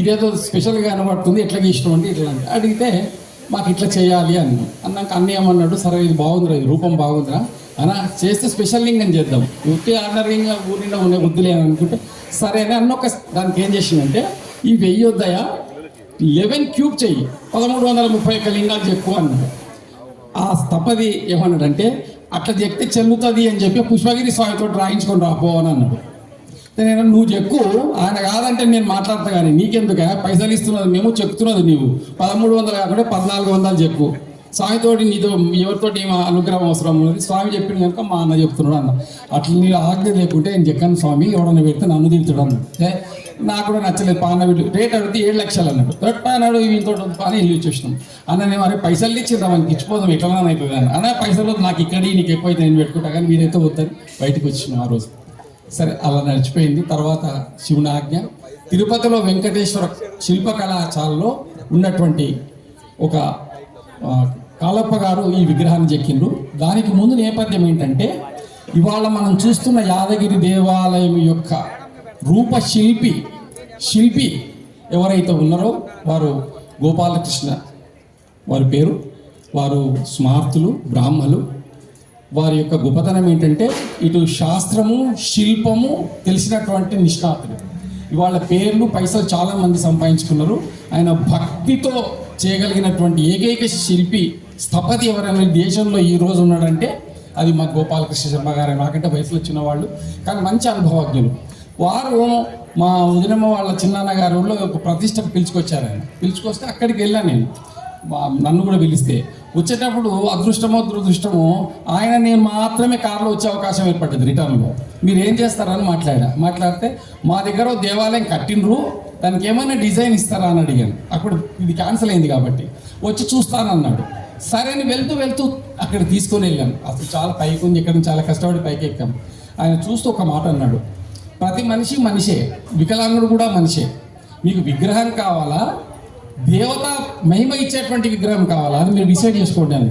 ఇదేదో స్పెషల్గా కనబడుతుంది, ఎట్లా గీసినాం అంటే ఇట్లా అడిగితే మాకు ఇట్లా చేయాలి అన్నాక అన్న ఏమన్నాడు, సరే ఇది బాగుందిరా, ఇది రూపం బాగుందిరా అన్న, చేస్తే స్పెషల్ లింగం చేద్దాం, ఒకే ఆర్డర్ లింగం ఊరిలో ఉండే వద్దులే అని అనుకుంటే సరే అని అన్న. ఒక దానికి ఏం చేసిందంటే, ఈ 1000 వద్దయా 11 క్యూబ్ చెయ్యి, 1331 లింగాలు చెప్పు అన్నాడు. ఆ స్థపది ఏమన్నాడంటే, అట్లా చెప్తే చెల్లుతుంది అని చెప్పి పుష్పగిరి స్వామితో రాయించుకొని రాపో అని అన్నాడు. నేను నువ్వు చెక్కు, ఆయన కాదంటే నేను మాట్లాడతా కానీ నీకెందుక, పైసలు ఇస్తున్నది మేము, చెక్కుతున్నది నీవు, 1300 కాకుండా 1400 చెక్కు, స్వామితోటి నీతో ఎవరితోటి అనుగ్రహం అవసరం ఉన్నది, స్వామి చెప్పిన కనుక మా అన్న చెప్తున్నాడు అన్న. అట్లా నీళ్ళు ఆజ్ఞ లేకుంటే నేను చెక్కను స్వామి, ఎవడన్నా పెడితే నన్ను తిడుతాడు అన్నాడు. నాకు కూడా నచ్చలేదు. పాన వీళ్ళు రేట్ అడిగితే 7 లక్షలు అన్నాడు. అన్నాడు వీళ్ళతో పాన ఇల్లు ఇచ్చేసినాం అన్న. నేను అరే పైసలు ఇచ్చిందా మనకి ఇచ్చిపోదాం, ఎట్లా అవుతుంది అన్న. పైసలు నాకు ఇక్కడ నీకు ఎక్కువైతే నేను పెట్టుకుంటా కానీ మీరైతే వద్దని బయటకు వచ్చినాం ఆ రోజు. సరే అలా నడిచిపోయింది. తర్వాత శివుని ఆజ్ఞ, తిరుపతిలో వెంకటేశ్వర శిల్పకళాశాలలో ఉన్నటువంటి ఒక కాళప్ప గారు ఈ విగ్రహాన్ని చెక్కిండ్రు. దానికి ముందు నేపథ్యం ఏంటంటే, ఇవాళ మనం చూస్తున్న యాదగిరి దేవాలయం యొక్క రూపశిల్పి ఎవరైతే ఉన్నారో వారు గోపాలకృష్ణ వారి పేరు. వారు స్మార్తులు, బ్రాహ్మలు. వారి యొక్క గొప్పతనం ఏంటంటే ఇటు శాస్త్రము, శిల్పము తెలిసినటువంటి నిష్ణాతులు. ఇవాళ పేర్లు, పైసలు చాలామంది సంపాదించుకున్నారు. ఆయన భక్తితో చేయగలిగినటువంటి ఏకైక శిల్పి, స్థపతి ఎవరైనా దేశంలో ఈ రోజు ఉన్నాడంటే అది మా గోపాలకృష్ణ శర్మ గారు. నాకంటే వయసులో వచ్చిన వాళ్ళు, కానీ మంచి అనుభవజ్ఞులు. వారు మా వదినమ్మ వాళ్ళ చిన్నాన్న గారి ఊళ్ళో ఒక ప్రతిష్టకు పిలుచుకొచ్చారు. ఆయన పిలుచుకొస్తే అక్కడికి వెళ్ళాను నేను. నన్ను కూడా పిలిస్తే వచ్చేటప్పుడు అదృష్టమో దురదృష్టమో ఆయన నేను మాత్రమే కారులో వచ్చే అవకాశం ఏర్పడ్డది. రిటర్న్లో మీరు ఏం చేస్తారని మాట్లాడితే మా దగ్గర దేవాలయం కట్టినరు, దానికి ఏమైనా డిజైన్ ఇస్తారా అని అడిగాను. అప్పుడు ఇది క్యాన్సిల్ అయింది కాబట్టి వచ్చి చూస్తానన్నాడు. సరే అని వెళ్తూ అక్కడ తీసుకొని వెళ్ళాను. అసలు చాలా పైకి ఉంది, ఇక్కడ చాలా కష్టపడి పైకి ఎక్కాం. ఆయన చూస్తూ ఒక మాట అన్నాడు, ప్రతి మనిషి మనిషే, వికలాంగుడు కూడా మనిషే. మీకు విగ్రహం కావాలా, దేవత మహిమ ఇచ్చేటువంటి విగ్రహం కావాలా, అది మీరు డిసైడ్ చేసుకోండి అని.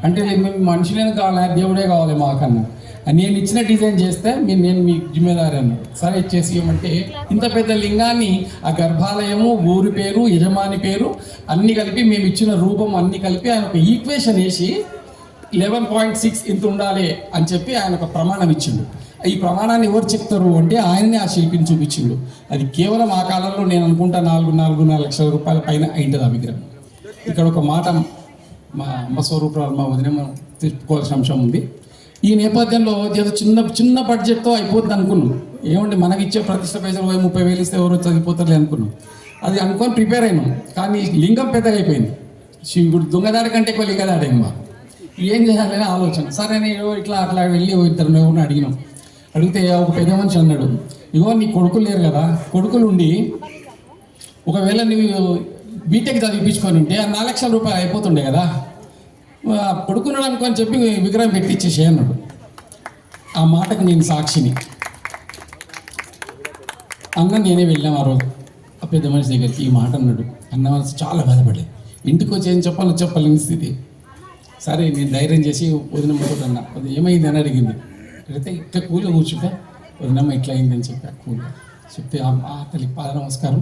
అంటే మేము మనుషులేనే కావాలా, దేవుడే కావాలి మాకన్నా. నేను ఇచ్చిన డిజైన్ చేస్తే నేను మీ జిమ్మేదారి అన్నాడు. సరే ఇచ్చేసి ఇవ్వమంటే ఇంత పెద్ద లింగాన్ని, ఆ గర్భాలయము, ఊరి పేరు, యజమాని పేరు అన్నీ కలిపి, మేము ఇచ్చిన రూపం అన్నీ కలిపి ఆయన ఒక ఈక్వేషన్ వేసి 11.6 ఇంత ఉండాలి అని చెప్పి ఆయన ఒక ప్రమాణం ఇచ్చిండు. ఈ ప్రమాణాన్ని ఎవరు చెప్తారు అంటే ఆయననే ఆ శిల్పిని చూపించిండు. అది కేవలం ఆ కాలంలో నేను అనుకుంటా 4.5 లక్షల రూపాయల పైన అయింటుంది ఆ విగ్రహం. ఇక్కడ ఒక మాట మా అమ్మ స్వరూపాలు, మా వదిన తిప్పుకోవాల్సిన అంశం ఉంది. ఈ నేపథ్యంలో ఏదో చిన్న బడ్జెట్తో అయిపోతుంది అనుకున్నాం. ఏమంటే మనకి ఇచ్చే ప్రతిష్ట పైసలు 30,000 ఇస్తే ఎవరు చదివిపోతారులే అనుకున్నాం. అది అనుకొని ప్రిపేర్ అయినాం. కానీ లింగం పెద్దగా అయిపోయింది. శివుడు దొంగదాడి కంటే ఎక్కువ లింగదాడి మా ఏం చేయాలని ఆలోచన. సరే నేను అట్లా వెళ్ళి ఇద్దరు ఎవరిని అడిగినాం. అడిగితే ఒక పెద్ద మనిషి అన్నాడు, ఇగో నీ కొడుకులు లేరు కదా, కొడుకులు ఉండి ఒకవేళ నువ్వు బీటెక్ చదివించుకొని ఉంటే 4 లక్షల రూపాయలు అయిపోతుండే కదా, కొడుకున్నాడు అనుకొని చెప్పి విగ్రహం పెట్టించేసే అన్నాడు. ఆ మాటకు నేను సాక్షిని. అన్న నేనే వెళ్ళాం ఆ రోజు ఆ పెద్ద మనిషి దగ్గరికి. ఈ మాట అన్నాడు. అన్న మనసు చాలా బాధపడేది. ఇంటికి వచ్చి ఏం చెప్పలేని స్థితి. సరే నేను ధైర్యం చేసి వదినమ్మతో అన్న, అది ఏమైంది అని అడిగింది. అడిగితే ఇట్లా కూలో కూర్చుంటే వదినమ్మ ఇట్లా అయిందని చెప్పి ఆ కూలో చెప్తే ఆ తల్లి పాద నమస్కారం.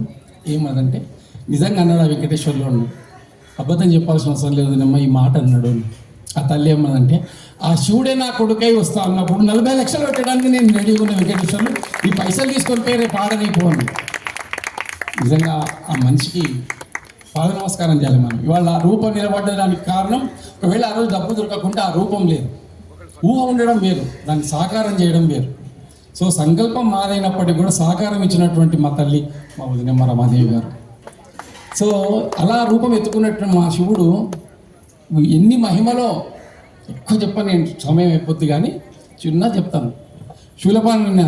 ఏమదంటే నిజంగా అన్నాడు ఆ వెంకటేశ్వర్లో అన్నాడు. అబద్ధం చెప్పాల్సిన అవసరం లేదు వదినమ్మ, ఈ మాట అన్నాడు. ఆ తల్లి ఏమన్నదంటే, ఆ శివుడే నా కొడుకై వస్తా అన్నప్పుడు 40 లక్షలు పెట్టడానికి నేను రెడీగా ఉన్న వెంకటేశ్వర్లు, ఈ పైసలు తీసుకొని పేరే పాడనైపోను. నిజంగా ఆ మనిషికి పాద నమస్కారం చేయాలి మనం. ఇవాళ ఆ రూపం నిలబడడానికి కారణం, ఒకవేళ ఆ రోజు డబ్బు దొరకకుండా ఆ రూపం లేదు, ఊహ ఉండడం వేరు, దాన్ని సాకారం చేయడం వేరు. సో సంకల్పం మాదైనప్పటికీ కూడా సాకారం ఇచ్చినటువంటి మా తల్లి, మా వదినమ్మ రమాదేవి గారు. సో అలా రూపం ఎత్తుకున్నట్టు మా శివుడు ఎన్ని మహిమలో ఎక్కువ చెప్పని నేను సమయం అయిపోద్ది, కానీ చిన్న చెప్తాను. శూలపాన్ని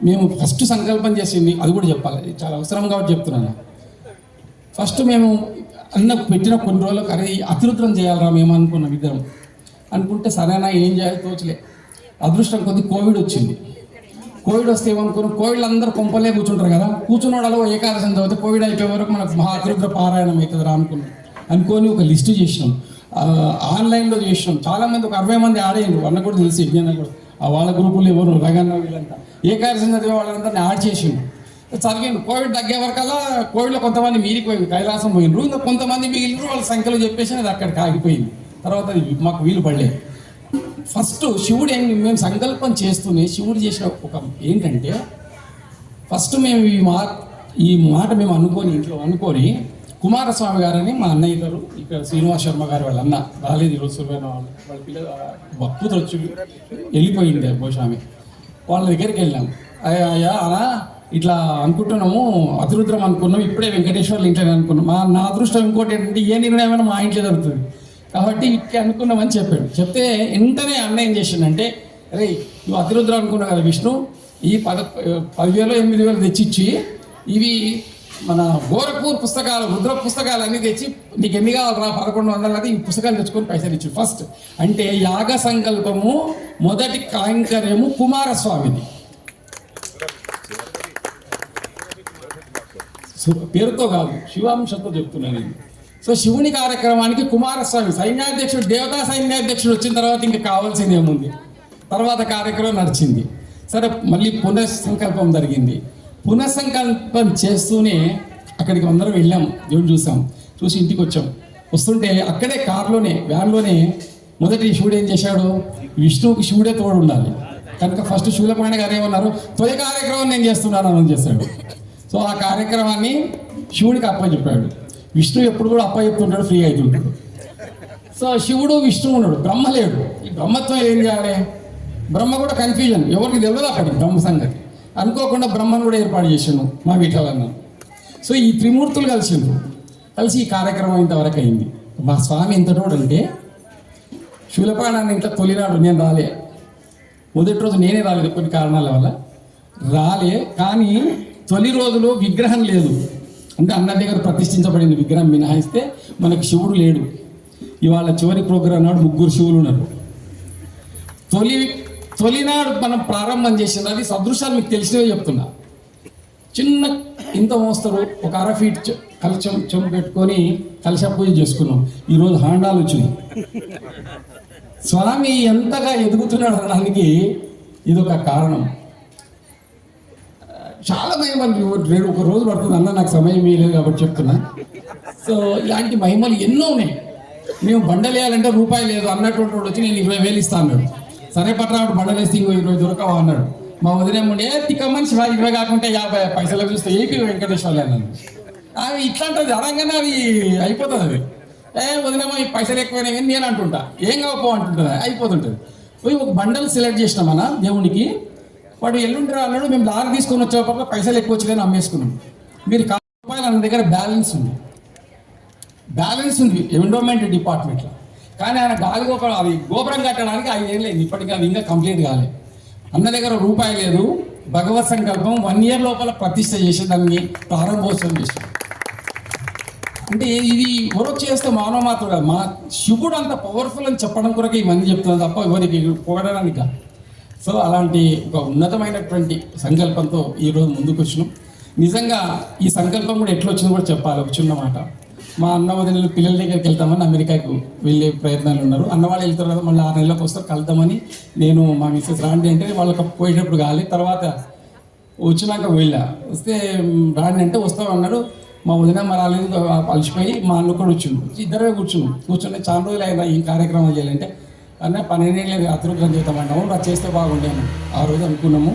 మేము ఫస్ట్ సంకల్పం చేసింది అది కూడా చెప్పాలి, చాలా అవసరం కాబట్టి చెప్తున్నాను. ఫస్ట్ మేము పెట్టిన కొన్ని రోజులకు అరే అతిరుద్రం చేయాలరా మేము అనుకున్నాం ఇద్దరం. అనుకుంటే సరేనా ఏం చేయాలి తోచలే. అదృష్టం కొద్ది కోవిడ్ వచ్చింది. కోవిడ్ వస్తే ఏమనుకున్నాం, కోవిడ్ అందరూ కొంపలే కూర్చుంటారు కదా, కూర్చున్నవాడలో ఏకాదశం చదివితే కోవిడ్ అయిపోయే వరకు మనకు అతిరుద్ర పారాయణం అవుతుందిరా అనుకొని ఒక లిస్టు చేసినాం. ఆన్లైన్లో చేసినాం. చాలామంది ఒక 60 మంది ఆడేయండి, అన్న కూడా తెలిసి విజ్ఞానం కూడా వాళ్ళ గ్రూపులు ఎవరు రగన్న వీళ్ళంతా ఏకాదశం చదివే వాళ్ళందరినీ యాడ్ చేసిండు. చదివాను. కోవిడ్ తగ్గే వరకల్లా కోవిడ్లో కొంతమంది మీదికి పోయింది, కైలాసం పోయినరు, ఇంకా కొంతమంది మిగిలినరు. వాళ్ళ సంఖ్యలో చెప్పేసి అది అక్కడికి ఆగిపోయింది. తర్వాత మాకు వీలు పడలేదు. ఫస్ట్ శివుడు మేము సంకల్పం చేస్తూనే శివుడు చేసిన ఒక ఏంటంటే, ఫస్ట్ మేము ఈ మాట మేము ఇంట్లో అనుకొని కుమారస్వామి గారని మా అన్నయ్య గారు ఇక్కడ శ్రీనివాస్ శర్మ గారు వాళ్ళ అన్న రాలేదు ఈరోజు. వాళ్ళ పిల్లలు భక్తులు వచ్చి వెళ్ళిపోయింది భూస్వామి. వాళ్ళ దగ్గరికి వెళ్ళాం. అయ్యా అలా ఇట్లా అనుకుంటున్నాము, అతిరుద్రం అనుకున్నాం, ఇప్పుడే వెంకటేశ్వర్లు ఇంట్లోనే అనుకున్నాం. నా అదృష్టం ఇంకోటి ఏంటంటే ఏ నిర్ణయమైనా మా ఇంట్లో జరుగుతుంది కాబట్టి ఇట్లా అనుకున్నామని చెప్పాడు. చెప్తే వెంటనే అన్న ఏం చేసిండంటే, అరే నువ్వు అతిరుద్రం అనుకున్నావు కదా విష్ణు, ఈ 10,000 8,000 తెచ్చిచ్చి ఇవి మన గోరఖపూర్ పుస్తకాలు, రుద్ర పుస్తకాలు అన్నీ తెచ్చి నీకు ఎన్ని కావాలరా 1100 అది ఈ పుస్తకాలు తెచ్చుకొని పైసలు ఇచ్చి ఫస్ట్. అంటే యాగ సంకల్పము మొదటి కాంకర్యము కుమారస్వామిది. పేరుతో కాదు, శివాంశంతో చెప్తున్నాను నేను. సో శివుని కార్యక్రమానికి కుమారస్వామి సైన్యాధ్యక్షుడు, దేవతా సైన్యాధ్యక్షుడు వచ్చిన తర్వాత ఇంకా కావాల్సింది ఏముంది, తర్వాత కార్యక్రమం నడిచింది. సరే మళ్ళీ పునఃసంకల్పం జరిగింది. పునఃసంకల్పం చేస్తూనే అక్కడికి అందరం వెళ్ళాం, దేవుడు చూసాం. చూసి ఇంటికి వచ్చాం. వస్తుంటే అక్కడే కార్లోనే వ్యాన్లోనే మొదటి శివుడు ఏం చేశాడు, విష్ణువుకి శివుడే తోడు ఉండాలి కనుక ఫస్ట్ శూలపాణి గారు ఏమన్నారు, తొలి కార్యక్రమం నేను చేస్తున్నాను అని చేశాడు. సో ఆ కార్యక్రమాన్ని శివుడికి అప్పచెప్పాడు. విష్ణువు ఎప్పుడు కూడా అప్పచెప్తుంటాడు, ఫ్రీ అవుతుంటాడు. సో శివుడు విష్ణువు ఉన్నాడు, బ్రహ్మ లేడు. ఈ బ్రహ్మత్వం ఏం చేయాలి, బ్రహ్మ కూడా కన్ఫ్యూజన్, ఎవరికి తెలియదు అప్పటికి బ్రహ్మ సంగతి. అనుకోకుండా బ్రహ్మను కూడా ఏర్పాటు చేసిండు మా వీటిలన్న. సో ఈ త్రిమూర్తులు కలిసి ఈ కార్యక్రమం ఇంతవరకు అయింది. మా స్వామి ఎంతటోడు అంటే శూలపాణాన్ని ఇంట్లో తొలినాడు నేను రాలే, మొదటి రోజు నేనే రాలేదు కొన్ని కారణాల వల్ల రాలే. కానీ తొలి రోజులో విగ్రహం లేదు, అంటే అన్న దగ్గర ప్రతిష్ఠించబడింది విగ్రహం మినహాయిస్తే మనకి శివుడు లేడు. ఇవాళ చివరి ప్రోగ్రాం నాడు 3 శివులు ఉన్నారు. తొలినాడు మనం ప్రారంభం చేసింది అది సదృశాలు మీకు తెలిసినవే చెప్తున్నా. చిన్న ఇంత మోస్తారు, ఒక 1/2 ఫీట్ కలశం చెంపు పెట్టుకొని కలశ పూజ చేసుకున్నాం. ఈరోజు హాండాలు వచ్చింది. స్వామి ఎంతగా ఎదుగుతున్నాడు అనడానికి ఇదొక కారణం. చాలా మహిమలు ఒక రోజు పడుతుంది అన్న, నాకు సమయం లేదు కాబట్టి చెప్తున్నా. సో ఇలాంటి మహిమలు ఎన్నో ఉన్నాయి. మేము బండలేయాలంటే రూపాయి లేదు అన్నటువంటి వాడు వచ్చి నేను 20,000 ఇస్తా అన్నాడు. సరే పట్రాడు బండలేస్తే ఇంకో 20 దొరకవా అన్నాడు. మా వదిలేముండే తిక్క మనిషి 20 కాకుంటే 50 పైసలు చూస్తే ఏపీ వెంకటేశ్వర్లు అన్నాడు. అవి ఇట్లాంటిది అరంగానే అవి అయిపోతుంది. అది వదిలేమో ఈ పైసలు ఎక్కువైనా కానీ నేను అంటుంటా, ఏం కావపో అంటుంటుంది, అయిపోతుంటుంది. పోయి ఒక బండల్ సెలెక్ట్ చేసినామన్నా దేవునికి, వాడు ఎల్లుంటారా అన్నాడు. మేము లారీ తీసుకొని వచ్చేటప్పుడు పైసలు ఎక్కువ వచ్చి అమ్మేసుకున్నాం. మీరు రూపాయలు అన్న దగ్గర బ్యాలెన్స్ ఉంది ఎన్విరాన్మెంట్ డిపార్ట్మెంట్లో. కానీ ఆయన గాలి గోపురం అది గోపురం కట్టడానికి 5 ఏళ్ళు అయింది, ఇప్పటికీ అది ఇంకా కంప్లీట్ కాలేదు. అన్న దగ్గర రూపాయి లేదు. భగవత్ సంకల్పం 1 ఇయర్ లోపల ప్రతిష్ట చేసి దాన్ని ప్రారంభోత్సవం చేశాం. అంటే ఇది ఎవరో చేస్తే మానవ మాత్రం మా శివుడు అంత పవర్ఫుల్ అని చెప్పడం కొరకు ఈ మంది చెప్తున్నారు తప్ప ఎవరికి పొగడడానికి కాదు. సో అలాంటి ఒక ఉన్నతమైనటువంటి సంకల్పంతో ఈరోజు ముందుకు వచ్చినాం. నిజంగా ఈ సంకల్పం కూడా ఎట్లా వచ్చిందో కూడా చెప్పాలి. ఒక చిన్న మాట, మా అన్న వదిన పిల్లల దగ్గరికి వెళ్తామని అమెరికాకు వెళ్ళే ప్రయత్నాలు ఉన్నారు. అన్నవాళ్ళు వెళ్తారు కదా, మళ్ళీ 6 నెలలకు వస్తారు కలుద్దామని నేను మా మిస్సెస్ రాండి అంటే వాళ్ళకి పోయేటప్పుడు కాలేదు. తర్వాత వచ్చినాక వస్తే రాండి అంటే వస్తాం అన్నాడు. మా వదిన రాలేదు, అలసిపోయి మా అన్న కూడా వచ్చిండు. ఇద్దరే కూర్చుంటే చాలా రోజులు అయినా ఈ కార్యక్రమాలు చేయాలంటే అన్న 12 ఏళ్ళు అతృగ్రం చేద్దామంటాము, అది చేస్తే బాగుండేను. ఆ రోజు అనుకున్నాము,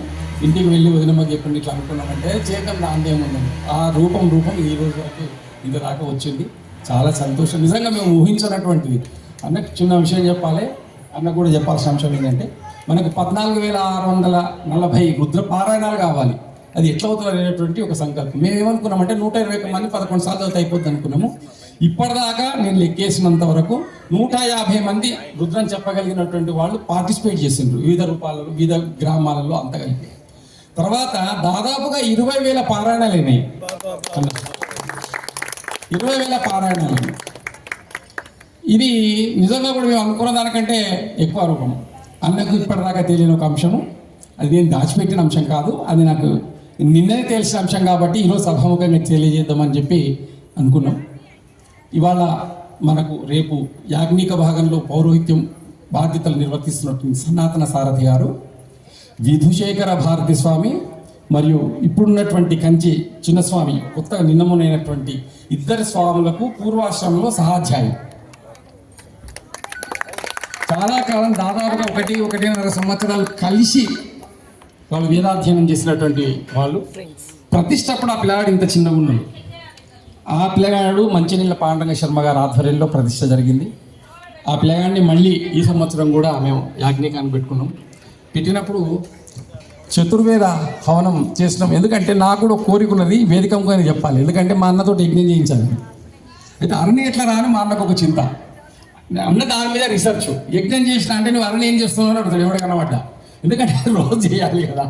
ఇంటికి వెళ్ళి వదినమ్మకి చెప్పండి ఇట్లా అనుకున్నామంటే చేద్దాం దాందేముందని ఆ రూపం ఈ రోజు వరకు ఇంత దాకా వచ్చింది. చాలా సంతోషం. నిజంగా మేము ఊహించినటువంటిది. అన్నకు చిన్న విషయం చెప్పాలి, అన్న కూడా చెప్పాల్సిన అంశం ఏంటంటే మనకు 14,640 రుద్ర పారాయణాలు కావాలి. అది ఎట్లా అవుతుంది అనేటువంటి ఒక సంకల్పం. మేము ఏమనుకున్నామంటే 120 మంది 11 సార్లు చదివితే అయిపోద్ది అనుకున్నాము. ఇప్పటిదాకా నేను లెక్కేసినంత వరకు 150 మంది రుద్రం చెప్పగలిగినటువంటి వాళ్ళు పార్టిసిపేట్ చేసిండ్రు వివిధ రూపాలలో, వివిధ గ్రామాలలో అంత కలిపి. తర్వాత దాదాపుగా 20,000 పారాయణాలు అయినాయి. 20,000 పారాయణాలు. ఇది నిజంగా కూడా మేము అనుకున్న దానికంటే ఎక్కువ రూపం. అన్నకు ఇప్పటిదాకా తెలియని ఒక అంశము, అది నేను దాచిపెట్టిన అంశం కాదు, అది నాకు నిన్ననే తెలిసిన అంశం కాబట్టి ఈరోజు సభాముఖంగా తెలియజేద్దామని చెప్పి అనుకున్నాం. ఇవాళ మనకు రేపు యాజ్ఞిక భాగంలో పౌరోహిత్యం బాధ్యతలు నిర్వర్తిస్తున్నటువంటి సనాతన సారథి గారు, విధుశేఖర భారతి స్వామి మరియు ఇప్పుడున్నటువంటి కంచి చిన్నస్వామి, కొత్తగా నిన్నమునైనటువంటి 2 స్వాములకు పూర్వాశ్రమంలో సహాధ్యాయి. చాలా కాలం దాదాపుగా 1.5 సంవత్సరాలు కలిసి వాళ్ళు వేదాధ్యయనం చేసినటువంటి వాళ్ళు. ప్రతిష్టప్పుడు ఆ పిల్లగాడు ఇంత చిన్నగా ఉన్నాడు. ఆ పిల్లగాడు మంచినీళ్ళ పాండరంగ శర్మ గారి ఆధ్వర్యంలో ప్రతిష్ట జరిగింది. ఆ పిల్లగాడిని మళ్ళీ ఈ సంవత్సరం కూడా మేము యాజ్ఞికాన్ని పెట్టుకున్నాం. పెట్టినప్పుడు చతుర్వేద హవనం చేసినాం. ఎందుకంటే నాకు కూడా కోరిక ఉన్నది, వేదికంగా చెప్పాలి. ఎందుకంటే మా అన్నతో యజ్ఞం చేయించాలి. అయితే అరణ్య ఎట్లా రాని మా అన్నకు ఒక చింత. అన్న దాని మీద రీసెర్చ్. యజ్ఞం చేసిన అంటే నువ్వు అరణ్య ఏం చేస్తున్నావు అని అడుగుతాడు ఎవడ కనబడ్డా. ఎందుకంటే రోజు చేయాలి కదా,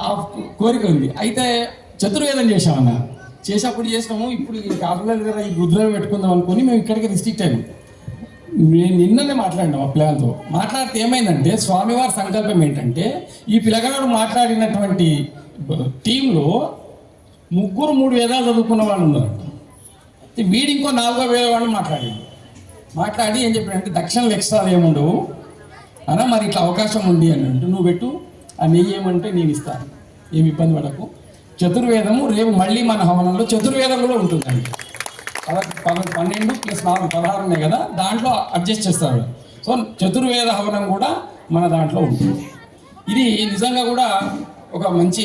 ఆ కోరిక ఉంది. అయితే చతుర్వేదం చేసామన్న, చేసేప్పుడు చేసినాము. ఇప్పుడు ఈ కాపుల దగ్గర ఈ రుద్రం పెట్టుకుందాం అనుకుని మేము ఇక్కడికి రిస్ట్రిక్ట్ అయ్యాము. నేను నిన్ననే మాట్లాడినాం ఆ పిల్లలతో. మాట్లాడితే ఏమైందంటే స్వామివారి సంకల్పం ఏంటంటే ఈ పిల్లగాడు మాట్లాడినటువంటి టీంలో 3 వేదాలు చదువుకున్న వాళ్ళు ఉన్నారు. వీడి ఇంకో 4వ వేదవాడిని మాట్లాడి ఏం చెప్పాడంటే దక్షిణలు ఎక్స్ట్రాలు ఏముండవు అన్నా, మరి ఇట్లా అవకాశం ఉంది అని అంటే నువ్వు పెట్టు, ఆ నెయ్యి ఏమంటే నేను ఇస్తాను, ఏమి ఇబ్బంది పడకు. చతుర్వేదము రేపు మళ్ళీ మన హవనంలో చతుర్వేదం కూడా ఉంటుందండి. 12 + 4 16 ఉన్నాయి కదా, దాంట్లో అడ్జస్ట్ చేస్తారు. సో చతుర్వేద హవనం కూడా మన దాంట్లో ఉంటుంది. ఇది నిజంగా కూడా ఒక మంచి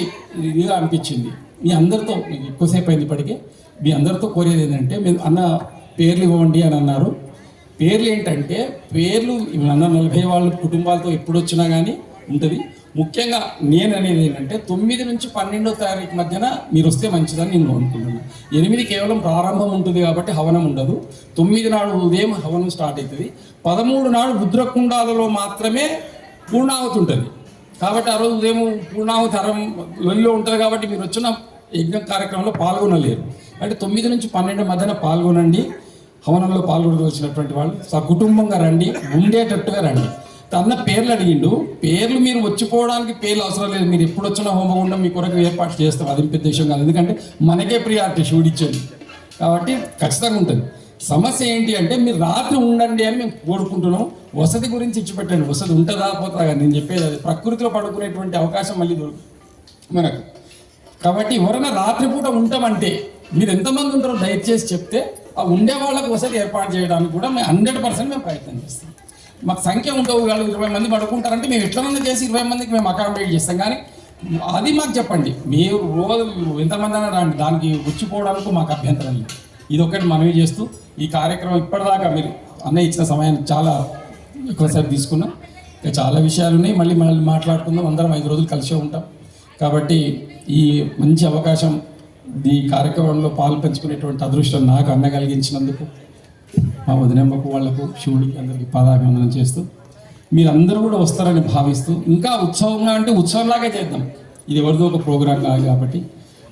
ఇదిగా అనిపించింది. మీ అందరితో ఎక్కువసేపు అయింది ఇప్పటికే. మీ అందరితో కోరేది ఏంటంటే, మీరు అన్న పేర్లు ఇవ్వండి అని అన్నారు. పేర్లు ఏంటంటే, పేర్లు అన్న 40 వాళ్ళ కుటుంబాలతో ఎప్పుడు వచ్చినా కానీ ఉంటుంది. ముఖ్యంగా నేను అనేది ఏంటంటే 9 నుంచి 12వ తారీఖు మధ్యన మీరు వస్తే మంచిదని నేను అనుకుంటున్నాను. 8 కేవలం ప్రారంభం ఉంటుంది కాబట్టి హవనం ఉండదు. 9 నాడు ఉదయం హవనం స్టార్ట్ అవుతుంది. 13 నాడు రుద్రకుండాలలో మాత్రమే పూర్ణాహుతి ఉంటుంది. కాబట్టి ఆ రోజు ఉదయం పూర్ణాహుతి లొల్లిలో ఉంటుంది కాబట్టి మీరు వచ్చిన యజ్ఞ కార్యక్రమంలో పాల్గొనలేరు. అంటే 9 నుంచి 12 మధ్యన పాల్గొనండి. హవనంలో పాల్గొనవలసినటువంటి వాళ్ళు సకుటుంబంగా రండి, ఉండేటట్టుగా రండి. అన్న పేర్లు అడిగిండు. పేర్లు మీరు వచ్చిపోవడానికి పేర్లు అవసరం లేదు. మీరు ఎప్పుడు వచ్చినా హోమగుండం మీ కొరకు ఏర్పాటు చేస్తాం. అది పెద్ద విషయం కాదు. ఎందుకంటే మనకే ప్రియారిటీ శివుడు ఇచ్చేది కాబట్టి ఖచ్చితంగా ఉంటుంది. సమస్య ఏంటి అంటే, మీరు రాత్రి ఉండండి అని మేము కోరుకుంటున్నాం. వసతి గురించి ఇచ్చిపెట్టండి. వసతి ఉంటుందా పోతుందా కానీ నేను చెప్పేది అది. ప్రకృతిలో పడుకునేటువంటి అవకాశం మళ్ళీ మనకు. కాబట్టి ఎవరైనా రాత్రిపూట ఉంటామంటే మీరు ఎంతమంది ఉంటారో దయచేసి చెప్తే ఆ ఉండే వాళ్ళకు వసతి ఏర్పాటు చేయడానికి కూడా మేము 100% మేము ప్రయత్నం చేస్తాం. మాకు సంఖ్య ఉండవు, వాళ్ళు 20 మంది పడుకుంటారంటే మేము ఎట్లనన్నా చేసి 20 మందికి మేము అకామిడేట్ చేస్తాం. కానీ అది మాకు చెప్పండి. మీరు రోజు ఎంతమంది అయినా రండి, దానికి వచ్చిపోవడానికి మాకు అభ్యంతరం లేదు. ఇది ఒకటి మనవి చేస్తూ ఈ కార్యక్రమం ఇప్పటిదాకా మీరు అన్నయ్య ఇచ్చిన సమయాన్ని చాలా ఎక్కువసేపు తీసుకున్నాం. ఇంకా చాలా విషయాలు ఉన్నాయి. మళ్ళీ మాట్లాడుకుందాం. అందరం 5 రోజులు కలిసే ఉంటాం. కాబట్టి ఈ మంచి అవకాశం, ఈ కార్యక్రమంలో పాలు పంచుకునేటువంటి అదృష్టం నాకు అన్న కలిగించినందుకు మా వదినమ్మకు వాళ్లకు శివుడికి అందరికీ పాదాభివందనం చేస్తూ, మీరందరూ కూడా వస్తారని భావిస్తూ ఇంకా ఉత్సవంగా అంటే ఉత్సవంలాగే చేద్దాం. ఇది ఎవరిదో ఒక ప్రోగ్రాం కాదు కాబట్టి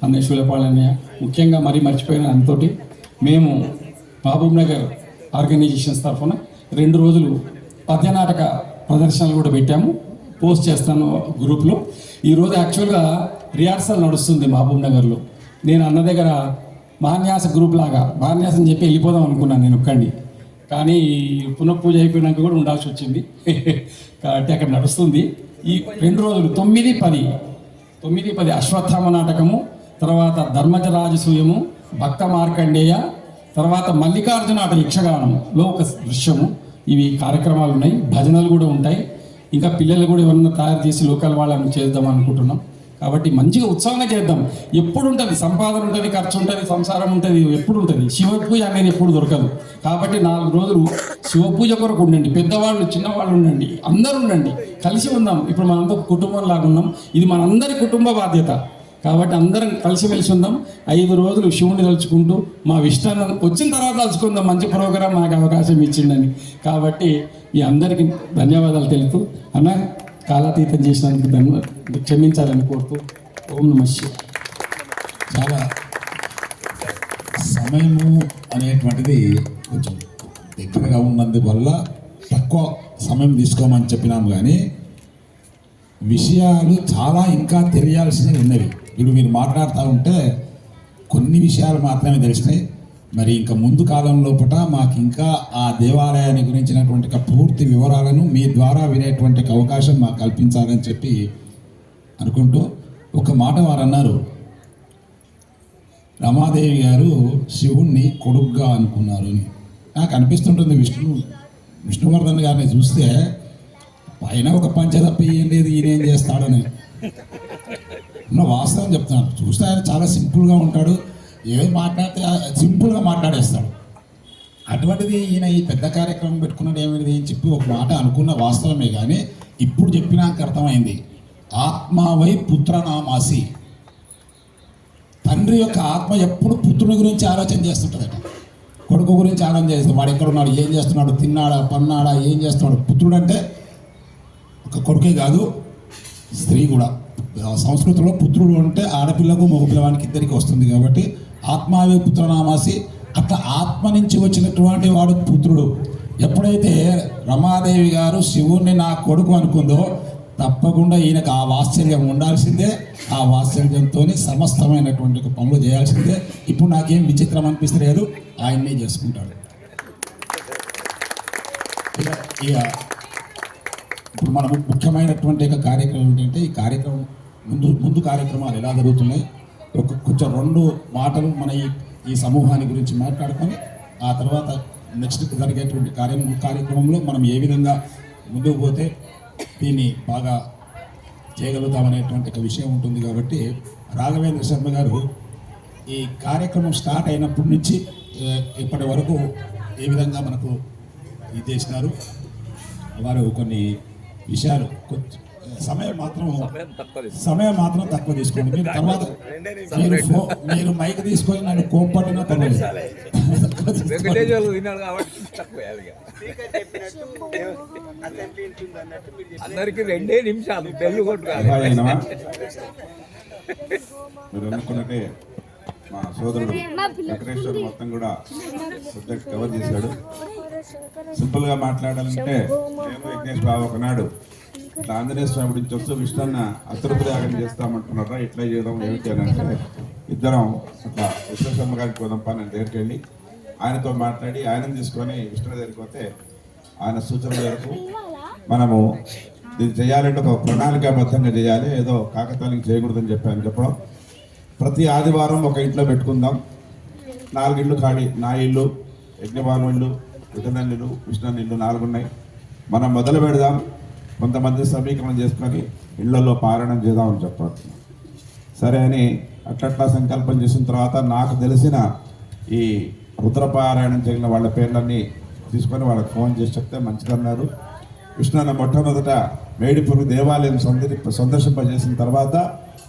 అన్నయ్య శూలపాలన్నయ్య ముఖ్యంగా మరీ మర్చిపోయిన అంతటి మేము మహబూబ్ నగర్ ఆర్గనైజేషన్స్ తరఫున 2 రోజులు పద్యనాటక ప్రదర్శనలు కూడా పెట్టాము. పోస్ట్ చేస్తాను గ్రూప్లో. ఈరోజు యాక్చువల్గా రిహార్సల్ నడుస్తుంది మహబూబ్ నగర్లో. నేను అన్న దగ్గర మహాన్యాస గ్రూప్ లాగా మహాన్యాసం చెప్పి వెళ్ళిపోదాం అనుకున్నాను నేను ఒక్కడిని. కానీ పునఃపూజ అయిపోయినాక కూడా ఉండాల్సి వచ్చింది. కాబట్టి అక్కడ నడుస్తుంది ఈ 2 రోజులు 9, 10 అశ్వత్థామ నాటకము, తర్వాత ధర్మజ రాజసూయము, భక్త మార్కండేయ, తర్వాత మల్లికార్జున ఆట యక్షగానం, లోక దృశ్యము. ఇవి కార్యక్రమాలు ఉన్నాయి. భజనలు కూడా ఉంటాయి. ఇంకా పిల్లలు కూడా ఏమన్నా తయారు చేసి లోకల్ వాళ్ళని చేద్దాం అనుకుంటున్నాం. కాబట్టి మంచిగా ఉత్సవంగా చేద్దాం. ఎప్పుడు ఉంటుంది సంపాదన, ఉంటుంది ఖర్చు, ఉంటుంది సంసారం, ఉంటుంది, ఎప్పుడు ఉంటుంది. శివ పూజ అనేది ఎప్పుడు దొరకదు. కాబట్టి 4 రోజులు శివ పూజ కొరకు ఉండండి. పెద్దవాళ్ళు చిన్నవాళ్ళు ఉండండి, అందరూ ఉండండి, కలిసి ఉందాం. ఇప్పుడు మనంతా కుటుంబం లాగా ఉన్నాం. ఇది మనందరి కుటుంబ బాధ్యత. కాబట్టి అందరం కలిసిమెలిసి ఉందాం. 5 రోజులు శివుని తలుచుకుంటూ మా విష్ణాన్ని వచ్చిన తర్వాత తలుచుకుందాం. మంచి ప్రోగ్రాం నాకు అవకాశం ఇచ్చిందని. కాబట్టి మీ అందరికీ ధన్యవాదాలు తెలుపుతూ అన్న కాలాతీతం చేసినందుకు క్షమించాలని కోరుతూ ఓం నమః శివాయ. చాలా సమయము అనేటువంటిది కొంచెం దగ్గరగా ఉన్నందువల్ల తక్కువ సమయం తీసుకోమని చెప్పినాము. కానీ విషయాలు చాలా ఇంకా తెలియాల్సినవి ఉన్నవి. ఇప్పుడు మీరు మాట్లాడుతూ ఉంటే కొన్ని విషయాలు మాత్రమే తెలిసినాయి. మరి ఇంకా ముందు కాలం లోపల మాకు ఇంకా ఆ దేవాలయాన్ని గురించినటువంటి పూర్తి వివరాలను మీ ద్వారా వినేటువంటి అవకాశం మాకు కల్పించాలని చెప్పి అనుకుంటూ ఒక మాట వారు అన్నారు, రమాదేవి గారు శివుణ్ణి కొడుగ్గా అనుకున్నారు అని. నాకు అనిపిస్తుంటుంది విష్ణువర్ధన్ గారిని చూస్తే పైన ఒక పంచ తప్ప ఏం లేదు, ఈయన ఏం చేస్తాడని. వాస్తవం చెప్తున్నాను. చూస్తే ఆయన చాలా సింపుల్గా ఉంటాడు. ఏదో మాట్లాడితే సింపుల్గా మాట్లాడేస్తాడు. అటువంటిది ఈయన ఈ పెద్ద కార్యక్రమం పెట్టుకున్నాడు ఏమిటి అని చెప్పి ఒక మాట అనుకున్న వాస్తవమే. కానీ ఇప్పుడు చెప్పినాక అర్థమైంది, ఆత్మావై పుత్రనామాసి. తండ్రి యొక్క ఆత్మ ఎప్పుడు పుత్రుని గురించి ఆలోచన చేస్తుంటుందట, కొడుకు గురించి ఆలోచన చేస్తాడు. వాడు ఎక్కడున్నాడు, ఏం చేస్తున్నాడు, తిన్నాడా, పన్నాడా, ఏం చేస్తున్నాడు. పుత్రుడు అంటే ఒక కొడుకే కాదు, స్త్రీ కూడా. సంస్కృతిలో పుత్రుడు అంటే ఆడపిల్లకు మగపిల్లవానికి ఇద్దరికి వస్తుంది. కాబట్టి ఆత్మావే పుత్రనామాసి. అట్లా ఆత్మ నుంచి వచ్చినటువంటి వాడు పుత్రుడు. ఎప్పుడైతే రమాదేవి గారు శివుణ్ణి నా కొడుకు అనుకుందో తప్పకుండా ఈయనకు ఆ వాత్సల్యం ఉండాల్సిందే. ఆ వాత్సల్యంతో సమస్తమైనటువంటి పనులు చేయాల్సిందే. ఇప్పుడు నాకేం విచిత్రం అనిపిస్తలేదు, ఆయన్నే చేసుకుంటాడు. ఇక ఇప్పుడు మనకు ముఖ్యమైనటువంటి కార్యక్రమం ఏంటంటే, ఈ కార్యక్రమం ముందు కార్యక్రమాలు ఎలా జరుగుతున్నాయి కొంచెం 2 మాటలు మన ఈ ఈ సమూహాన్ని గురించి మాట్లాడుకొని ఆ తర్వాత నెక్స్ట్ జరిగేటువంటి కార్యక్రమంలో మనం ఏ విధంగా ముందుకు పోతే దీన్ని బాగా చేయగలుగుతామనేటువంటి ఒక విషయం ఉంటుంది. కాబట్టి రాఘవేంద్ర శర్మ గారు ఈ కార్యక్రమం స్టార్ట్ అయినప్పటి నుంచి ఇప్పటి వరకు ఏ విధంగా మనకు ఇది చేసినారు. వారు కొన్ని విషయాలు సమయం మాత్రం తక్కువ తీసుకోండి. మీరు తర్వాత మీరు మైక్ తీసుకొని నన్ను కోంపట్టినా పర్వాలేదు. అందరికి 2 నిమిషాలు బెల్లు కొట్టుకోవాలి. మీరు అనుకున్నట్టే మా సోదరుడు వెంకటేశ్వర మొత్తం కూడా సబ్జెక్ట్ కవర్ చేశాడు. సింపుల్గా మాట్లాడాలంటే నేను విఘ్నేష్ బాబు ఒకనాడు ఇట్లా ఆంజనేయ స్వామి గురించి వస్తూ విష్ణున్న అతృప్తి యాగం చేస్తామంటున్నారా, ఇట్లా చేయడం ఏమిటి అని అంటే ఇద్దరం అట్లా విశ్వేశ్వరమ్మ గారికి పోదాంపా నేను దగ్గరికి వెళ్ళి ఆయనతో మాట్లాడి ఆయనను తీసుకొని విష్ణు దగ్గరికి పోతే ఆయన సూచన మేరకు మనము దీన్ని చేయాలంటే ఒక ప్రణాళికాబద్ధంగా చేయాలి, ఏదో కాకతాళికి చేయకూడదని చెప్పడం. ప్రతి ఆదివారం ఒక ఇంట్లో పెట్టుకుందాం. 4 ఇళ్ళు ఖాళీ, నా ఇల్లు, యజ్ఞభావం ఇల్లు, విఠలన్ ఇల్లు, విష్ణు ఇల్లు 4 ఉన్నాయి. మనం మొదలు పెడదాం, కొంతమంది సమీకరణ చేసుకొని ఇళ్లలో పారాయణం చేద్దామని చెప్పారు. సరే అని అట్లట్లా సంకల్పం చేసిన తర్వాత నాకు తెలిసిన ఈ రుద్రపారాయణం జరిగిన వాళ్ళ పేర్లన్నీ తీసుకొని వాళ్ళకి ఫోన్ చేసి చెప్తే మంచిదన్నారు. విష్ణున్న మొట్టమొదట మేడిపూర్ దేవాలయం సందర్శింపజేసిన తర్వాత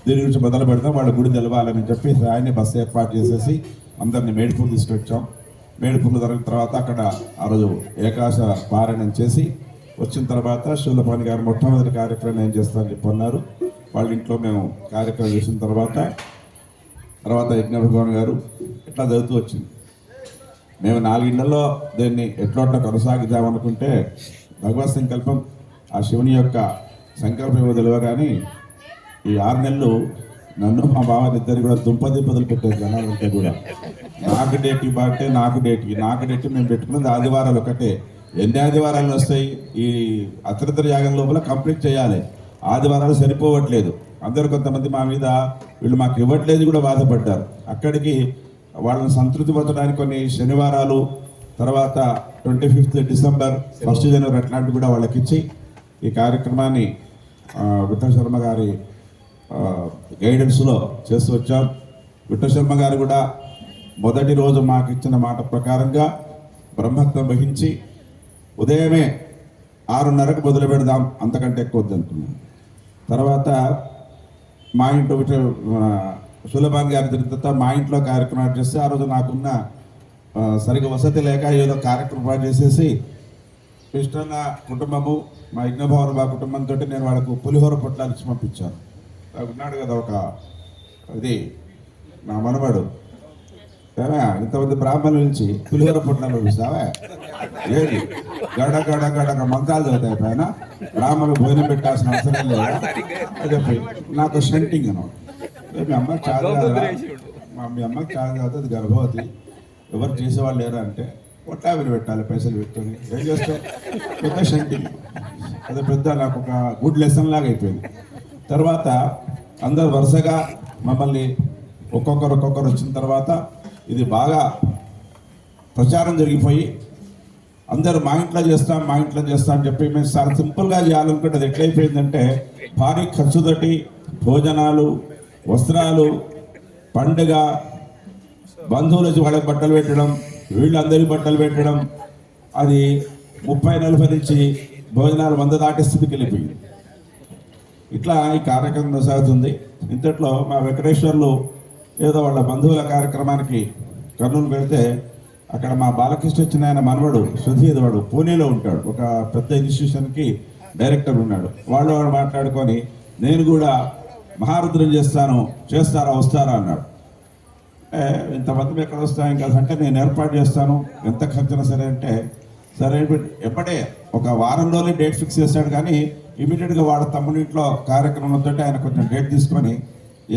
దీని గురించి మొదలు పెడతాం, వాళ్ళ గుడి తెలవాలని చెప్పి ఆయన్ని బస్సు ఏర్పాటు చేసేసి అందరినీ మేడిపూర్ తీసుకొచ్చాం. మేడిపూర్లు జరిగిన తర్వాత అక్కడ ఆ రోజు ఏకాశ పారాయణం చేసి వచ్చిన తర్వాత శూలపాణి గారు మొట్టమొదటి కార్యక్రమం ఏం చేస్తారని చెప్పి అన్నారు. వాళ్ళ ఇంట్లో మేము కార్యక్రమం చేసిన తర్వాత యజ్ఞభగవాన్ గారు ఇట్లా జరుగుతూ వచ్చింది. మేము 4 ఇళ్లలో దీన్ని ఎట్లా కొనసాగిద్దామనుకుంటే భగవత్ సంకల్పం ఆ శివుని యొక్క సంకల్పం తెలియ కానీ ఈ 6 నెలలు నన్ను మా బావని ఇద్దరు కూడా దుంపదింపదలు పెట్టారు జనాలంటే కూడా. నాకు డేట్ మేము పెట్టుకున్నది ఆదివారాలు ఒకటే. ఎన్ని ఆదివారాలు వస్తాయి? ఈ అతృత యాగం లోపల కంప్లీట్ చేయాలి. ఆదివారాలు సరిపోవట్లేదు. అందరు కొంతమంది మా మీద వీళ్ళు మాకు ఇవ్వట్లేదు కూడా బాధపడ్డారు. అక్కడికి వాళ్ళని సంతృప్తి పొందడానికి కొన్ని శనివారాలు, తర్వాత 25th డిసెంబర్, 1st జనవరి అట్లాంటివి కూడా వాళ్ళకి ఇచ్చి ఈ కార్యక్రమాన్ని విఠల్ శర్మ గారి గైడెన్స్లో చేస్తూ వచ్చాం. విఠల్ శర్మ గారు కూడా మొదటి రోజు మాకు ఇచ్చిన మాట ప్రకారంగా బ్రహ్మత్వం వహించి ఉదయమే 6:30కు మొదలు పెడదాం, అంతకంటే ఎక్కువ వద్దనుకున్నాం. తర్వాత మా ఇంట్లో సులభాన్ గారి తర్వాత మా ఇంట్లో కార్యక్రమాలు చేస్తే ఆ రోజు నాకున్న సరిగ్గా వసతి లేక ఏదో కార్యక్రమాలు చేసేసి కృష్ణన్న కుటుంబము, మా యజ్ఞభవన్ మా కుటుంబంతో నేను వాళ్ళకు పులిహోర పొట్లాలు ఇచ్చి పంపించాను. ఉన్నాడు కదా ఒక ఇది నా మనవాడు, ఇంతమంది బ్రాహ్మణుల నుంచి పులిహోర పొట్లాలు పంపిస్తావా? ఏది గడ మంత్రాలు చదువుతాయి పైన బ్రాహ్మణులు భోజనం పెట్టాల్సిన అవసరం లేదా అని చెప్పి నాకు షంటింగ్ అనమాట. మీ అమ్మకి చాలు కాదా, మీ అమ్మకి చాలు కాదు, అది గర్భవతి, ఎవరు చేసేవాళ్ళు లేరా అంటే పొట్టావిని పెట్టాలి పైసలు పెట్టుకొని. ఏం చేస్తే పెద్ద షంటింగ్, అదే పెద్ద నాకు ఒక గుడ్ లెసన్ లాగా అయిపోయింది. తర్వాత అందరు వరుసగా మమ్మల్ని ఒక్కొక్కరు వచ్చిన తర్వాత ఇది బాగా ప్రచారం జరిగిపోయి అందరూ మా ఇంట్లో చేస్తాం అని చెప్పి మేము చాలా సింపుల్గా చేయాలనుకుంటే అది ఎట్లయిపోయిందంటే భారీ ఖర్చుతోటి భోజనాలు, వస్త్రాలు, పండుగ, బంధువులకి వాళ్ళకి బట్టలు పెట్టడం, వీళ్ళందరికీ బట్టలు పెట్టడం, అది 30-40 నుంచి భోజనాలు 100 దాటే స్థితికి వెళ్ళిపోయింది. ఇట్లా ఈ కార్యక్రమం కొనసాగుతుంది. ఇంతట్లో మా వెంకటేశ్వర్లు ఏదో వాళ్ళ బంధువుల కార్యక్రమానికి కర్నూలు వెళ్తే అక్కడ మా బాలకృష్ణ వచ్చిన ఆయన మనవడు సుధీర్, వాడు పూణేలో ఉంటాడు, ఒక పెద్ద ఇన్స్టిట్యూషన్కి డైరెక్టర్ ఉన్నాడు. వాళ్ళు మాట్లాడుకొని నేను కూడా మహారుద్రం చేస్తారా వస్తారా అన్నాడు. ఇంతమంది ఎక్కడ వస్తాం కదా అంటే నేను ఏర్పాటు చేస్తాను, ఎంత ఖర్చునా సరే అంటే సరే ఎప్పటే ఒక వారంలోనే డేట్ ఫిక్స్ చేశాడు. కానీ ఇమీడియట్గా వాడు తమ్ముడింట్లో కార్యక్రమంతో ఆయన కొంచెం డేట్ తీసుకొని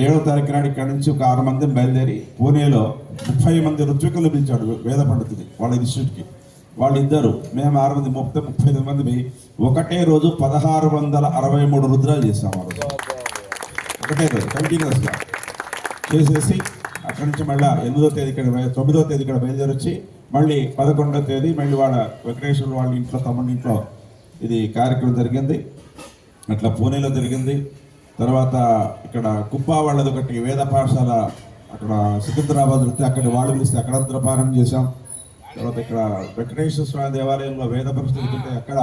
7వ తారీఖు నాడు ఇక్కడ నుంచి ఒక 6 మందిని బయలుదేరి పూణేలో 30 మంది ఋత్వికులు పిలిచాడు వేద పండితుడి వాళ్ళ ఇన్స్టిట్యూట్కి. వాళ్ళిద్దరు మేము 6 మంది 35 మంది ఒకటే రోజు 1663 రుద్రాలు చేసాం. ఆ రోజు ఒకటే రోజు కంటిన్యూస్గా చేసేసి అక్కడి నుంచి మళ్ళీ 8వ తేదీ ఇక్కడ 9వ తేదీ ఇక్కడ బయలుదేరి వచ్చి మళ్ళీ 11వ తేదీ మళ్ళీ వాళ్ళ వెంకటేశ్వర వాళ్ళ ఇంట్లో తమ్ముడి ఇంట్లో ఇది కార్యక్రమం జరిగింది. అట్లా పూణేలో జరిగింది. తర్వాత ఇక్కడ కుప్పా వాళ్ళది ఒకటి వేద పాఠశాల అక్కడ సికింద్రాబాద్ వస్తే అక్కడ వాళ్ళు పిలిస్తే అక్కడ పారాయణ చేశాం. తర్వాత ఇక్కడ వెంకటేశ్వర స్వామి దేవాలయంలో వేద పరిస్థితి ఉంటే అక్కడ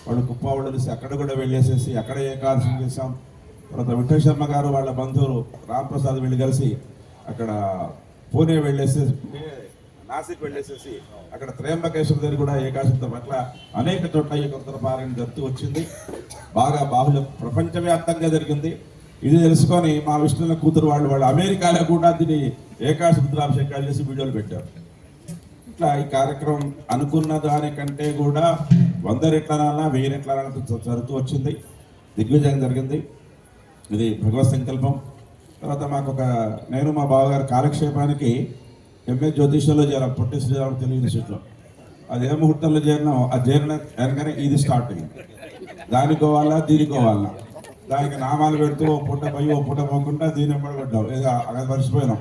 వాళ్ళు కుప్పా వాళ్ళు పిలిస్తే అక్కడ కూడా వెళ్ళేసేసి అక్కడ ఏకాదశి చేశాం. తర్వాత విఠలశర్మ గారు వాళ్ళ బంధువులు రాంప్రసాద్ వెళ్ళి కలిసి అక్కడ పూణే వెళ్ళేసేసి నాసిక్ వెళ్ళేసేసి అక్కడ త్రయంబకేశ్వర దగ్గర కూడా ఏకాదశితో పట్ల అనేక చోట్ల ఈ కొంత పారాయణ జరుగుతూ వచ్చింది. బాగా ప్రపంచవ్యాప్తంగా జరిగింది. ఇది తెలుసుకొని మా విష్ణుల కూతురు వాళ్ళు అమెరికాలో కూడా దీన్ని ఏకాదశి రుద్రాభిషేకాలు చేసి వీడియోలు పెట్టారు. ఇట్లా ఈ కార్యక్రమం అనుకున్న దానికంటే కూడా 100 రెట్లనన్నా 1000 రెట్లనన్నా జరుగుతూ వచ్చింది. దిగ్విజయం జరిగింది. ఇది భగవత్ సంకల్పం. తర్వాత మాకు నేను మా బావగారు కాలక్షేపానికి ఎంఏ జ్యోతిష్యంలో చేరాం పొట్టి శ్రీరామ్ తెలుగు యూనివర్సిటీలో. అది ఏ ముహూర్తంలో చేరినాం ఆ చేరిన వెనకనే ఇది స్టార్ట్ అయింది. దానికోవాలా దీనికోవాలా దానికి నామాలు పెడుతూ ఓ పూట పోయి ఓ పూట పోకుండా దీని పడ్డాం. ఏదో అక్కడ మర్చిపోయినాం.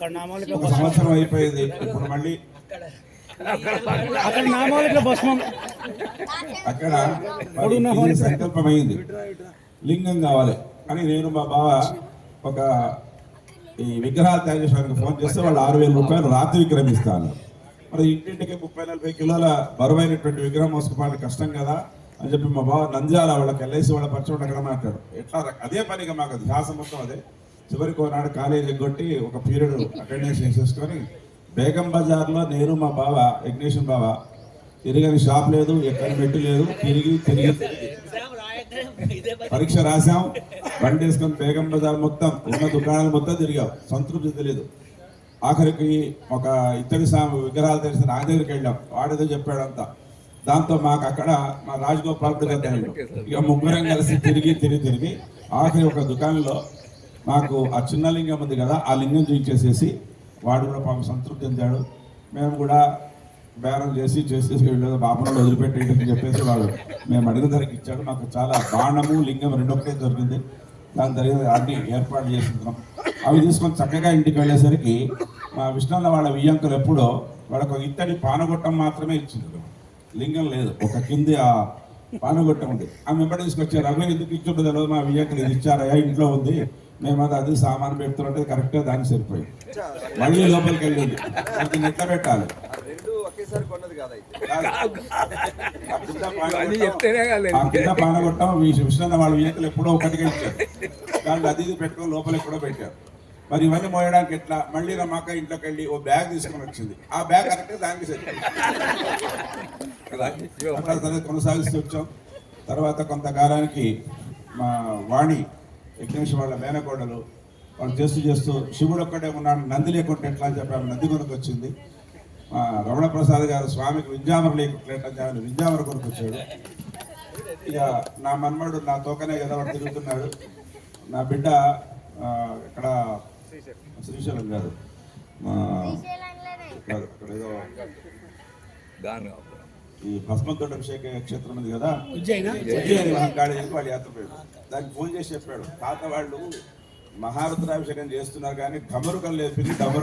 1 సంవత్సరం అయిపోయింది. ఇప్పుడు మళ్ళీ అక్కడ సంకల్పం అయింది. లింగం కావాలి అని నేను మా బావ ఒక ఈ విగ్రహాలు తయారు చేసేవారికి ఫోన్ చేస్తే వాళ్ళు 6000 రూపాయలు రాత్రి విగ్రహం ఇస్తాను. మరి ఇంటింటికి 30-40 కిలోల బరువైనటువంటి విగ్రహం మోసుకోవడానికి కష్టం కదా అని చెప్పి మా బావ నంద్యాల వాళ్ళకి వెళ్ళేసి వాళ్ళ పరిచయం అక్కడ మాట్లాడు. ఎట్లా అదే పనిగా మాకు అది ధ్యాస మొత్తం అదే. చివరికి ఒకనాడు కాలేజీ కొట్టి ఒక పీరియడ్ అటెండెన్స్ చేసేసుకొని బేగం బజార్లో నేను మా బావ యజ్ఞేశ్వర బావ తిరిగని షాప్ లేదు, ఎక్కడి మెట్టు లేదు, తిరిగి పరీక్ష రాసాం. బండి వేసుకొని బేగం బజార్ మొత్తం ఉన్న దుకాణాలు మొత్తం తిరిగాం. సంతృప్తి తెలియదు. ఆఖరికి ఒక ఇతడి విగ్రహాలు తెలిసిన ఆయన దగ్గరికి వెళ్ళాం. వాడేదో చెప్పాడంతా. దాంతో మాకు అక్కడ మా రాజగోపాల్ గారు ఇక ముగ్గురం కలిసి తిరిగి ఆఖరి ఒక దుకాణంలో మాకు ఆ చిన్న లింగం ఉంది కదా ఆ లింగం చూపించేసేసి వాడు కూడా పాపం సంతృప్తి చెందాడు. మేము కూడా బేరం చేసి వెళ్ళేది బాపనలో వదిలిపెట్టేయని చెప్పేసి వాడు మేము అడిగిన ధరకి ఇచ్చాడు. మాకు చాలా బాణము లింగం రెండొకటే దొరికింది. దాని తర్వాత అన్ని ఏర్పాటు చేస్తున్నాం. అవి తీసుకొని చక్కగా ఇంటికి వెళ్ళేసరికి మా విష్ణుల వాళ్ళ వియ్యంకులు ఎప్పుడో వాళ్ళకు ఇత్తడి పానగొట్టం మాత్రమే ఇచ్చింది. లింగం లేదు. ఒక కింది ఆ పానగొట్టం ఉంది. ఆమె వెంబడి తీసుకొచ్చారు. అవి ఎందుకు ఇచ్చుంటుంది తెలియదు. మా వియ్యంకులు ఇది ఇచ్చారయ్యా ఇంట్లో ఉంది మేము అది సామాను పెడుతుంటే కరెక్ట్గా దానికి సరిపోయి మళ్ళీ లోపలికి వెళ్ళింది. దీన్ని ఎట్లా పెట్టాలి పానగొట్టం విష్ణు వాళ్ళ వియ్యంకులు ఎప్పుడో ఒకటిగా ఇచ్చారు. దాంట్లో అది పెట్టుకొని లోపల ఎప్పుడో పెట్టారు. మరి ఇవన్నీ మోయడానికి ఎట్లా మళ్ళీ రమాక ఇంట్లోకి వెళ్ళి ఓ బ్యాగ్ తీసుకొని వచ్చింది. ఆ బ్యాగ్ కరెక్ట్గా దానికి సరిపోయి కొనసాగిస్తూ వచ్చాం. తర్వాత కొంతకాలానికి మా వాణి యజ్ఞేశ్వర వాళ్ళ మేనకోడలు వాళ్ళు చేస్తూ శివుడు ఒక్కడే ఉన్నాడు నంది లేకుంటే ఎట్లా అని చెప్పి నంది కొరకు వచ్చింది. రమణ ప్రసాద్ గారు స్వామికి వింజామర లేకుండా వింజామర కొరకు వచ్చాడు. ఇక నా మన్మడు నా తోకనే కదా వాడు తిరుగుతున్నాడు. నా బిడ్డ ఇక్కడ శ్రీశైలం గారు అక్కడ ఏదో ఈ భస్మంతోట అభిషేక క్షేత్రం ఉంది కదా ఉజ్జయిని మహంకాళి వాళ్ళు యాత్ర పోయాడు. దానికి ఫోన్ చేసి చెప్పాడు తాత వాళ్ళు మహారుద్రాభిషేకం చేస్తున్నారు కానీ డమరుకం లేదు డమరు